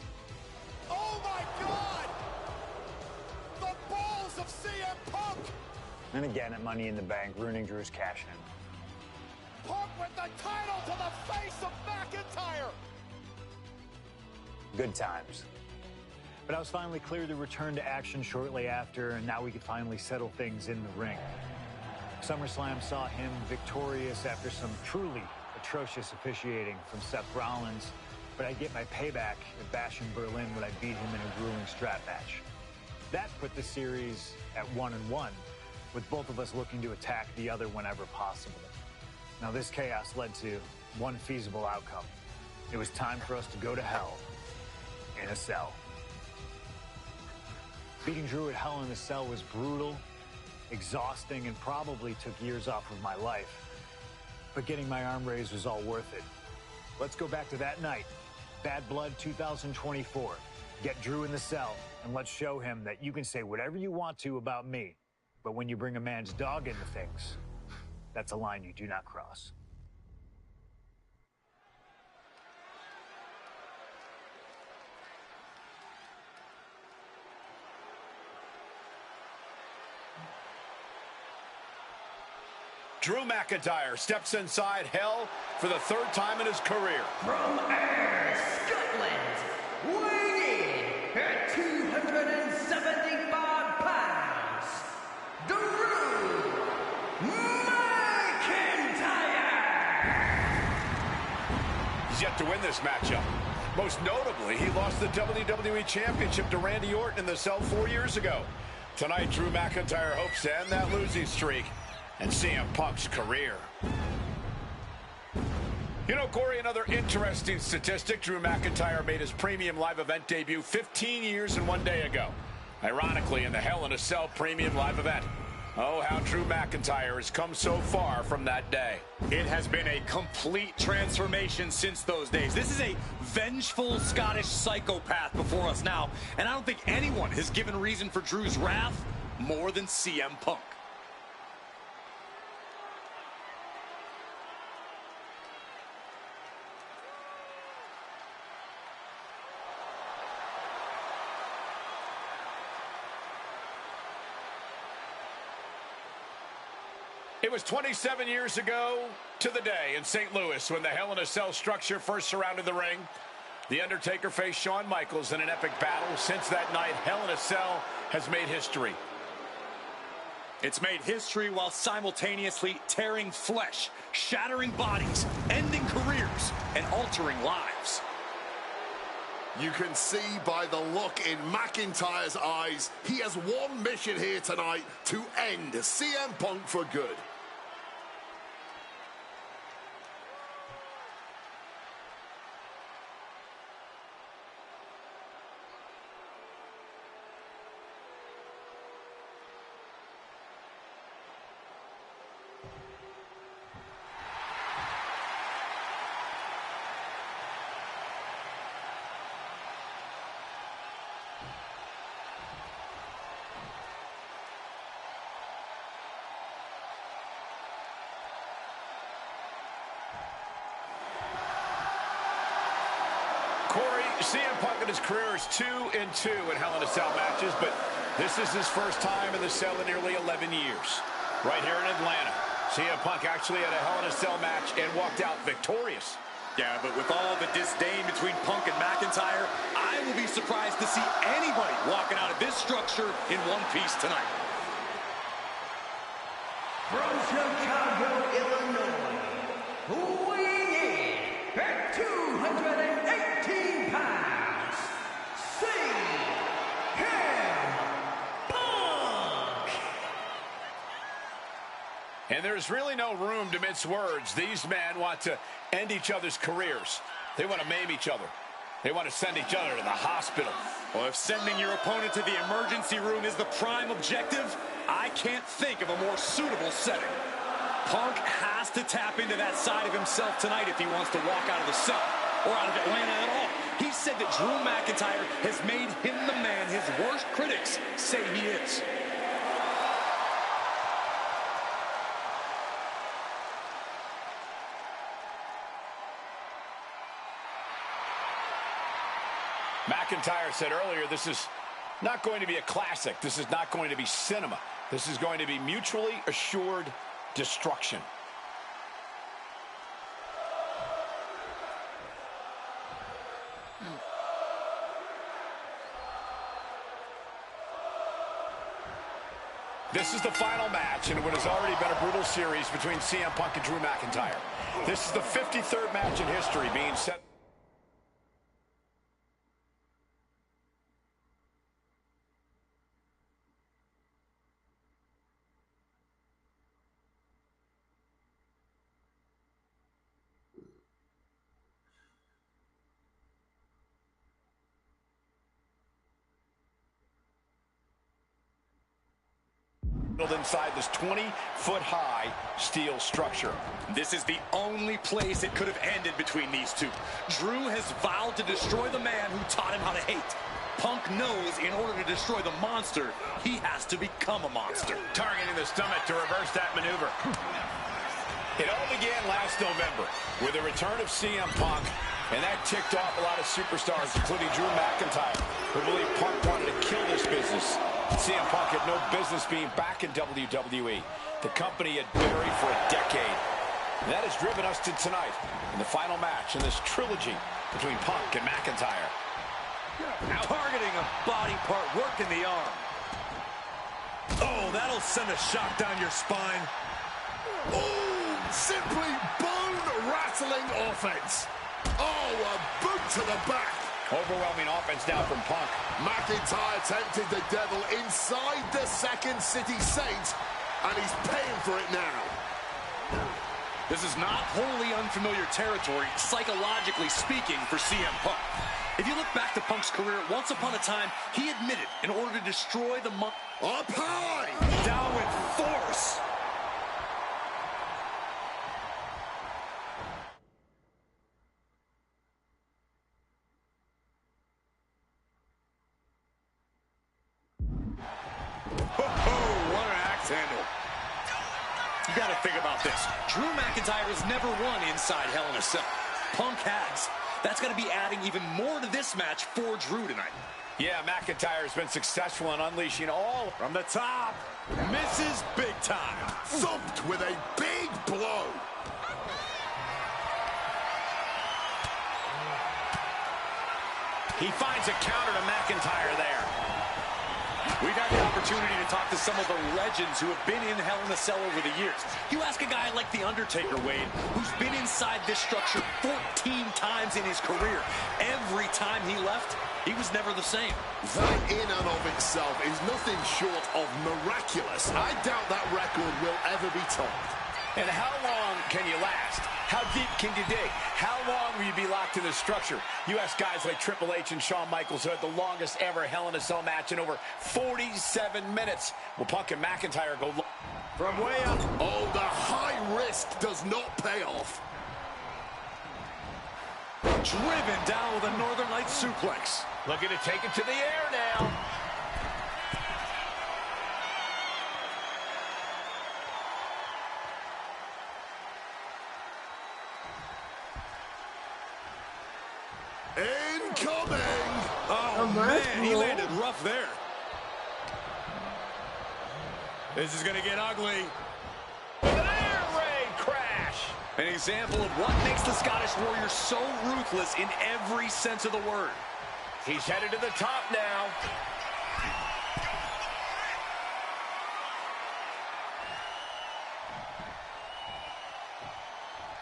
S2: Oh my God! The balls of CM Punk!
S1: Then again at Money in the Bank, ruining Drew's cash-in.
S2: Punk with the title to the face of McIntyre.
S1: Good times. But I was finally cleared to return to action shortly after, and now we could finally settle things in the ring. SummerSlam saw him victorious after some truly atrocious officiating from Seth Rollins, but I'd get my payback at Bash in Berlin when I beat him in a grueling strap match. That put the series at 1-1, with both of us looking to attack the other whenever possible. Now this chaos led to one feasible outcome. It was time for us to go to hell in a cell. Beating Drew at Hell in a Cell was brutal, exhausting, and probably took years off of my life. But getting my arm raised was all worth it. Let's go back to that night, Bad Blood 2024. Get Drew in the cell, and let's show him that you can say whatever you want to about me, but when you bring a man's dog into things, that's a line you do not cross.
S4: Drew McIntyre steps inside Hell for the third time in his career.
S3: From Ayr, Scotland, weighing in at 275 pounds, Drew McIntyre!
S4: He's yet to win this matchup. Most notably, he lost the WWE Championship to Randy Orton in the cell 4 years ago. Tonight, Drew McIntyre hopes to end that losing streak and CM Punk's career. You know, Corey, another interesting statistic. Drew McIntyre made his premium live event debut 15 years and 1 day ago. Ironically, in the Hell in a Cell premium live event. Oh, how Drew McIntyre has come so far from that day.
S5: It has been a complete transformation since those days. This is a vengeful Scottish psychopath before us now, and I don't think anyone has given reason for Drew's wrath more than CM Punk.
S4: It was 27 years ago to the day in St. Louis when the Hell in a Cell structure first surrounded the ring. The Undertaker faced Shawn Michaels in an epic battle. Since that night, Hell in a Cell has made history.
S5: It's made history while simultaneously tearing flesh, shattering bodies, ending careers, and altering lives.
S6: You can see by the look in McIntyre's eyes, he has one mission here tonight: to end CM Punk for good.
S4: Corey, CM Punk in his career is 2-2 in Hell in a Cell matches, but this is his first time in the cell in nearly 11 years. Right here in Atlanta, CM Punk actually had a Hell in a Cell match and walked out victorious.
S5: Yeah, but with all the disdain between Punk and McIntyre, I will be surprised to see anybody walking out of this structure in one piece tonight.
S3: From Chicago, Illinois, weighing in at 218 pounds, CM Punk!
S4: And there's really no room to mince words. These men want to end each other's careers. They want to maim each other. They want to send each other to the hospital.
S5: Well, if sending your opponent to the emergency room is the prime objective, I can't think of a more suitable setting. Punk has to tap into that side of himself tonight if he wants to walk out of the cell, or out of Atlanta at all. He said that Drew McIntyre has made him the man his worst critics say he is.
S4: McIntyre said earlier, this is not going to be a classic. This is not going to be cinema. This is going to be mutually assured destruction. This is the final match in what has already been a brutal series between CM Punk and Drew McIntyre. This is the 53rd match in history being set. Inside this 20-foot-high steel structure.
S5: This is the only place it could have ended between these two. Drew has vowed to destroy the man who taught him how to hate. Punk knows in order to destroy the monster, he has to become a monster.
S4: Targeting the stomach to reverse that maneuver. It all began last November with the return of CM Punk, and that ticked off a lot of superstars, including Drew McIntyre, who believed Punk wanted to kill this business. CM Punk had no business being back in WWE. The company had buried for a decade. And that has driven us to tonight in the final match in this trilogy between Punk and McIntyre.
S5: Targeting a body part, working the arm. Oh, that'll send a shock down your spine.
S6: Oh, simply bone-rattling offense. Oh, a boot to the back.
S4: Overwhelming offense now from Punk.
S6: McIntyre tempted the devil inside the Second City Saints, and he's paying for it now.
S5: This is not wholly unfamiliar territory, psychologically speaking, for CM Punk. If you look back to Punk's career, once upon a time, he admitted in order to destroy the
S6: Up high!
S5: down with force. You got to think about this. Drew McIntyre has never won inside Hell in a Cell. Punk has. That's going to be adding even more to this match for Drew tonight.
S4: Yeah, McIntyre has been successful in unleashing all.
S5: From the top, misses big time.
S6: Thumped with a big blow.
S4: He finds a counter to McIntyre there.
S5: We've had the opportunity to talk to some of the legends who have been in Hell in a Cell over the years. You ask a guy like The Undertaker, Wade, who's been inside this structure 14 times in his career. Every time he left, he was never the same.
S6: That in and of itself is nothing short of miraculous. I doubt that record will ever be topped.
S4: And how long can you last? How deep can you dig? How long will you be locked in this structure? You ask guys like Triple H and Shawn Michaels, who had the longest ever Hell in a Cell match in over 47 minutes. Will Punk and McIntyre go
S5: From way up?
S6: Oh, the high risk does not pay off.
S5: Driven down with a Northern Lights suplex.
S4: Looking to take it to the air now.
S6: Incoming!
S5: Oh, man, he landed rough there. This is going to get ugly.
S4: An air raid crash.
S5: An example of what makes the Scottish Warrior so ruthless in every sense of the word.
S4: He's headed to the top now.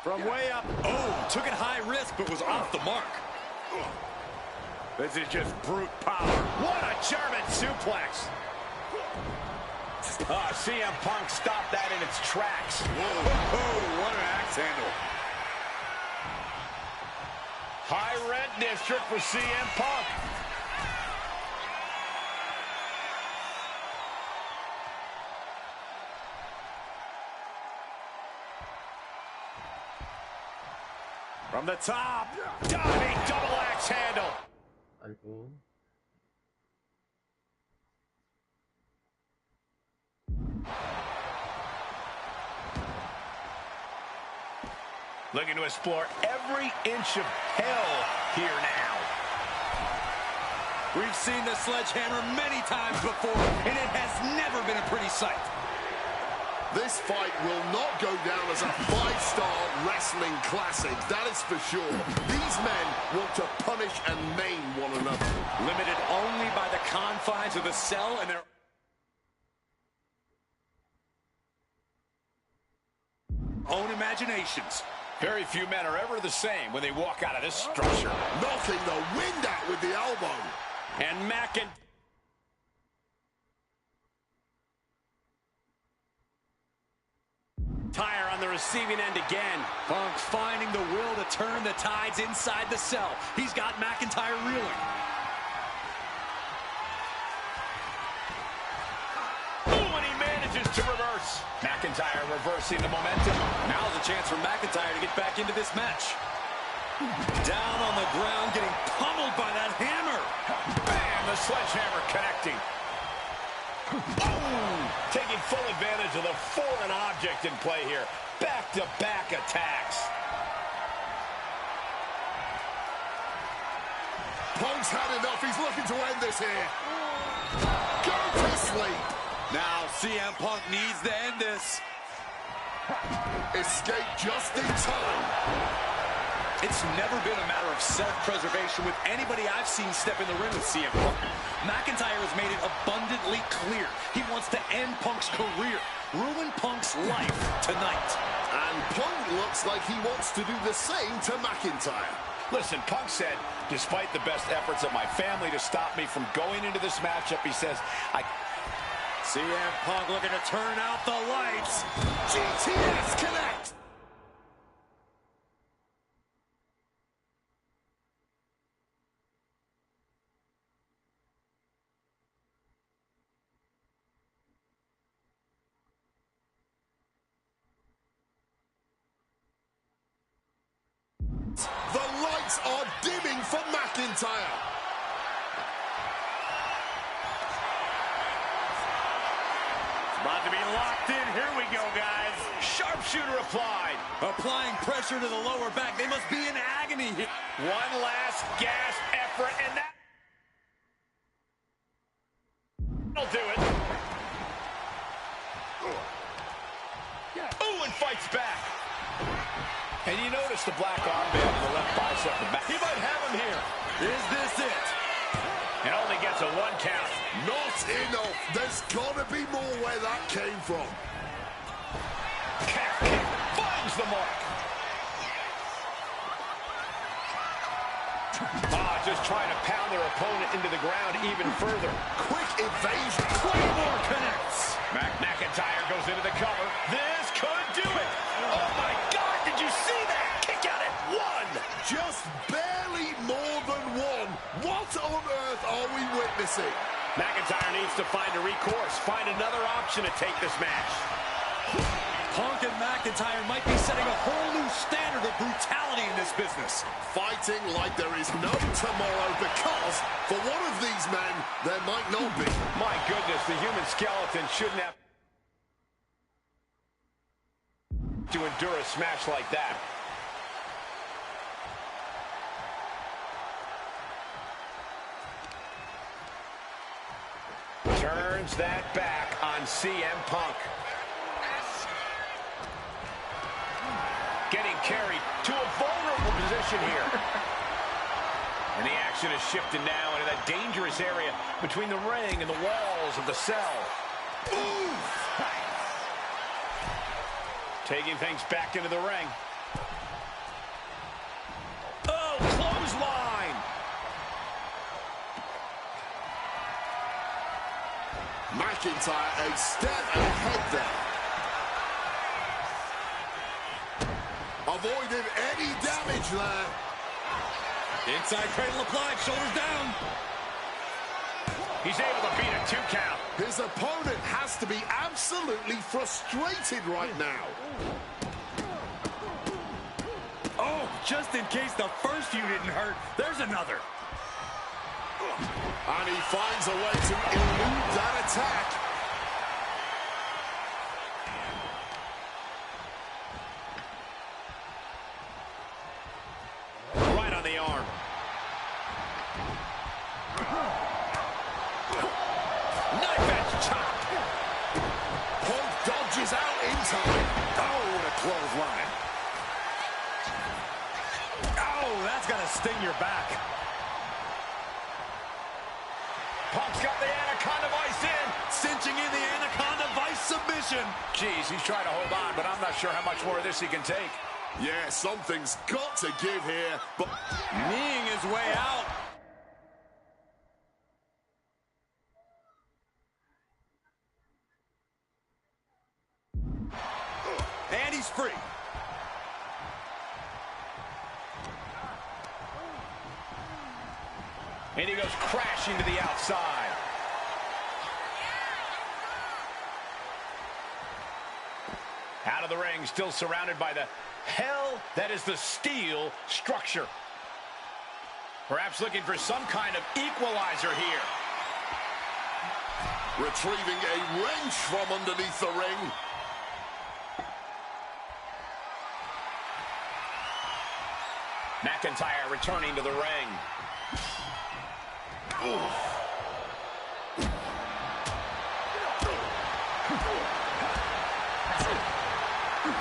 S5: From way up. Oh, took it high risk, but was off the mark. This is just brute power.
S4: What a German suplex. CM Punk stopped that in its tracks.
S5: Whoa, what an axe handle.
S4: High rent district for CM Punk.
S5: From the top.
S4: Diving double axe handle.
S7: Aduh.
S4: Looking to explore every inch of hell here now.
S5: We've seen the sledgehammer many times before, and it has never been a pretty sight.
S6: This fight will not go down as a 5-star wrestling classic, that is for sure. These men want to punish replenish and maim one another.
S5: Limited only by the confines of the cell and their own imaginations.
S4: Very few men are ever the same when they walk out of this structure.
S6: Knocking the wind out with the elbow.
S4: And McIntyre
S5: on the receiving end again. Punk finding the will to turn the tides inside the cell. He's got McIntyre reeling.
S4: Oh, and he manages to reverse. McIntyre reversing the momentum.
S5: Now's a chance for McIntyre to get back into this match. Down on the ground, getting pummeled by that hammer.
S4: Bam, the sledgehammer connecting. Oh, taking full advantage of the foreign object in play here. Back-to-back attacks.
S6: Punk's had enough. He's looking to end this here. Go to sleep.
S5: Now CM Punk needs to end this.
S6: Escape just in time.
S5: It's never been a matter of self-preservation with anybody I've seen step in the ring with CM Punk. McIntyre has made it abundantly clear he wants to end Punk's career, ruin Punk's life tonight.
S6: And Punk looks like he wants to do the same to McIntyre.
S4: Listen, Punk said, despite the best efforts of my family to stop me from going into this matchup, he says,
S5: CM Punk looking to turn out the lights.
S6: GTS connect. The lights are dimming for McIntyre.
S5: About to be locked in. Here we go, guys.
S4: sharpshooter applied.
S5: Applying pressure to the lower back. They must be in agony here.
S4: One last gasp effort, and that'll do it. Ooh, and fights back. And you notice the black armband on the left bicep and back. He might have him here.
S5: Is this it?
S4: And only gets a 1 count.
S6: Not enough. There's got to be more where that came from.
S4: Calf kick finds the mark. Just trying to pound their opponent into the ground even further.
S6: Quick evasion.
S4: Claymore connects. McIntyre goes into the cover. This could do it. Oh, my God. Did you see that? Kick out at 1.
S6: Just barely more than 1. What on earth are we witnessing?
S4: McIntyre needs to find a recourse, find another option to take this match.
S5: Punk and McIntyre might be setting a whole new standard of brutality in this business.
S6: Fighting like there is no tomorrow because for one of these men, there might not be.
S4: My goodness, the human skeleton shouldn't have to endure a smash like that. Turns that back on CM Punk. Getting carried to a vulnerable position here. And the action is shifted now into that dangerous area between the ring and the walls of the cell. Ooh! Taking things back into the ring. Oh, clothesline!
S6: McIntyre a step ahead there. Avoided any damage there.
S5: Inside cradle applied, shoulders down.
S4: He's able to beat a 2 count.
S6: His opponent has to be absolutely frustrated right now.
S5: Oh, just in case the first few didn't hurt, there's another.
S6: And he finds a way to elude that attack.
S4: Right on the arm. Knife edge chop.
S6: Punk dodges out in time.
S5: Oh, what a clothesline. Oh, that's gonna sting your back.
S4: Punk's got the Anaconda Vice in.
S5: Cinching in the Anaconda Vice submission.
S4: Jeez, he's trying to hold on, but I'm not sure how much more of this he can take.
S6: Yeah, something's got to give here, but
S5: Kneeing his way out. And he's free.
S4: And he goes crashing to the outside. Out of the ring, still surrounded by the hell that is the steel structure. Perhaps looking for some kind of equalizer here.
S6: retrieving a wrench from underneath the ring.
S4: McIntyre returning to the ring.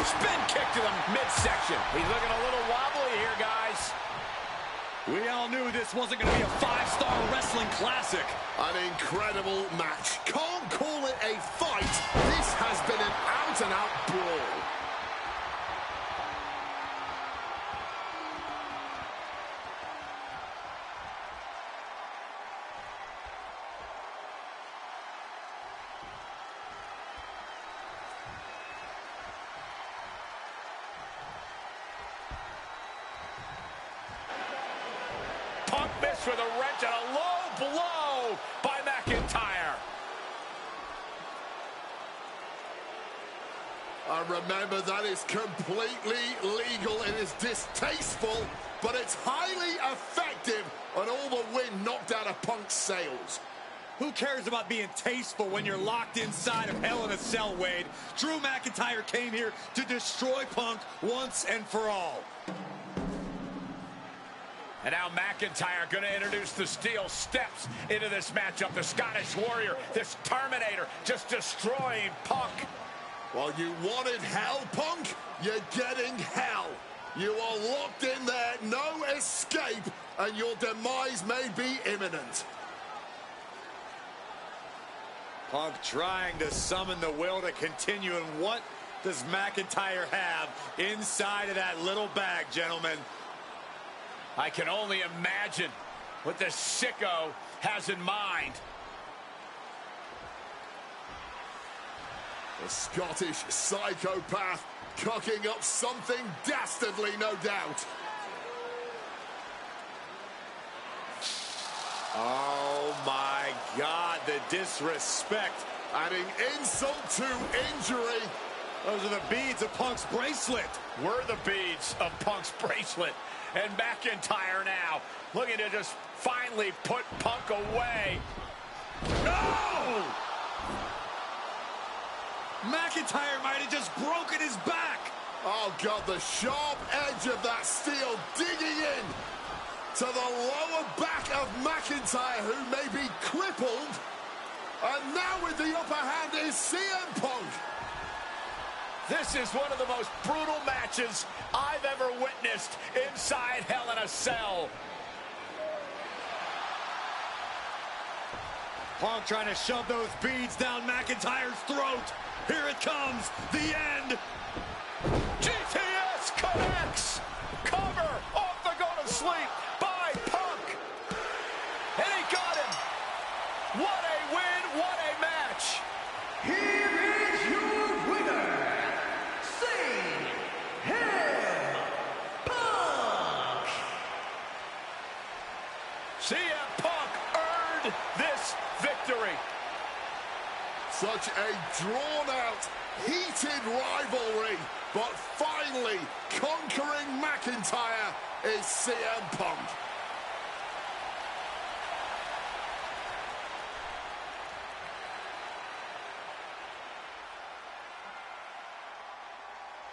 S4: Spin kick to the midsection. He's looking a little wobbly here, guys.
S5: We all knew this wasn't going to be a five-star wrestling classic.
S6: An incredible match. Can't call it a fight. This has been an out-and-out brawl.
S4: Punk missed with a wrench and a low blow by McIntyre.
S6: And remember, that is completely legal. It is distasteful, but it's highly effective, and all the wind knocked out of Punk's sails.
S5: Who cares about being tasteful when you're locked inside of Hell in a Cell, Wade? Drew McIntyre came here to destroy Punk once and for all.
S4: And now McIntyre going to introduce the steel steps into this matchup. The Scottish Warrior, this Terminator, just destroying Punk.
S6: Well, you wanted hell, Punk? You're getting hell. You are locked in there, no escape, and your demise may be imminent.
S5: Punk trying to summon the will to continue, and what does McIntyre have inside of that little bag, gentlemen?
S4: I can only imagine what the sicko has in mind.
S6: The Scottish psychopath cooking up something dastardly, no doubt.
S5: Oh my God, the disrespect.
S6: Adding insult to injury.
S5: Those are the beads of Punk's bracelet.
S4: Were the beads of Punk's bracelet. And McIntyre now looking to just finally put Punk away. No!
S5: McIntyre might have just broken his back.
S6: Oh, God, the sharp edge of that steel digging in to the lower back of McIntyre, who may be crippled. And now with the upper hand is CM Punk.
S4: This is one of the most brutal matches I've ever witnessed inside Hell in a Cell.
S5: Punk trying to shove those beads down McIntyre's throat. Here it comes, the end.
S4: GTS connects. Cover off the go-to-sleep by Punk. And he got him. What a win, what a match.
S3: Here is your winner, CM Punk.
S4: CM Punk earned this victory.
S6: Such a drawn-out, heated rivalry, but finally conquering McIntyre is CM Punk.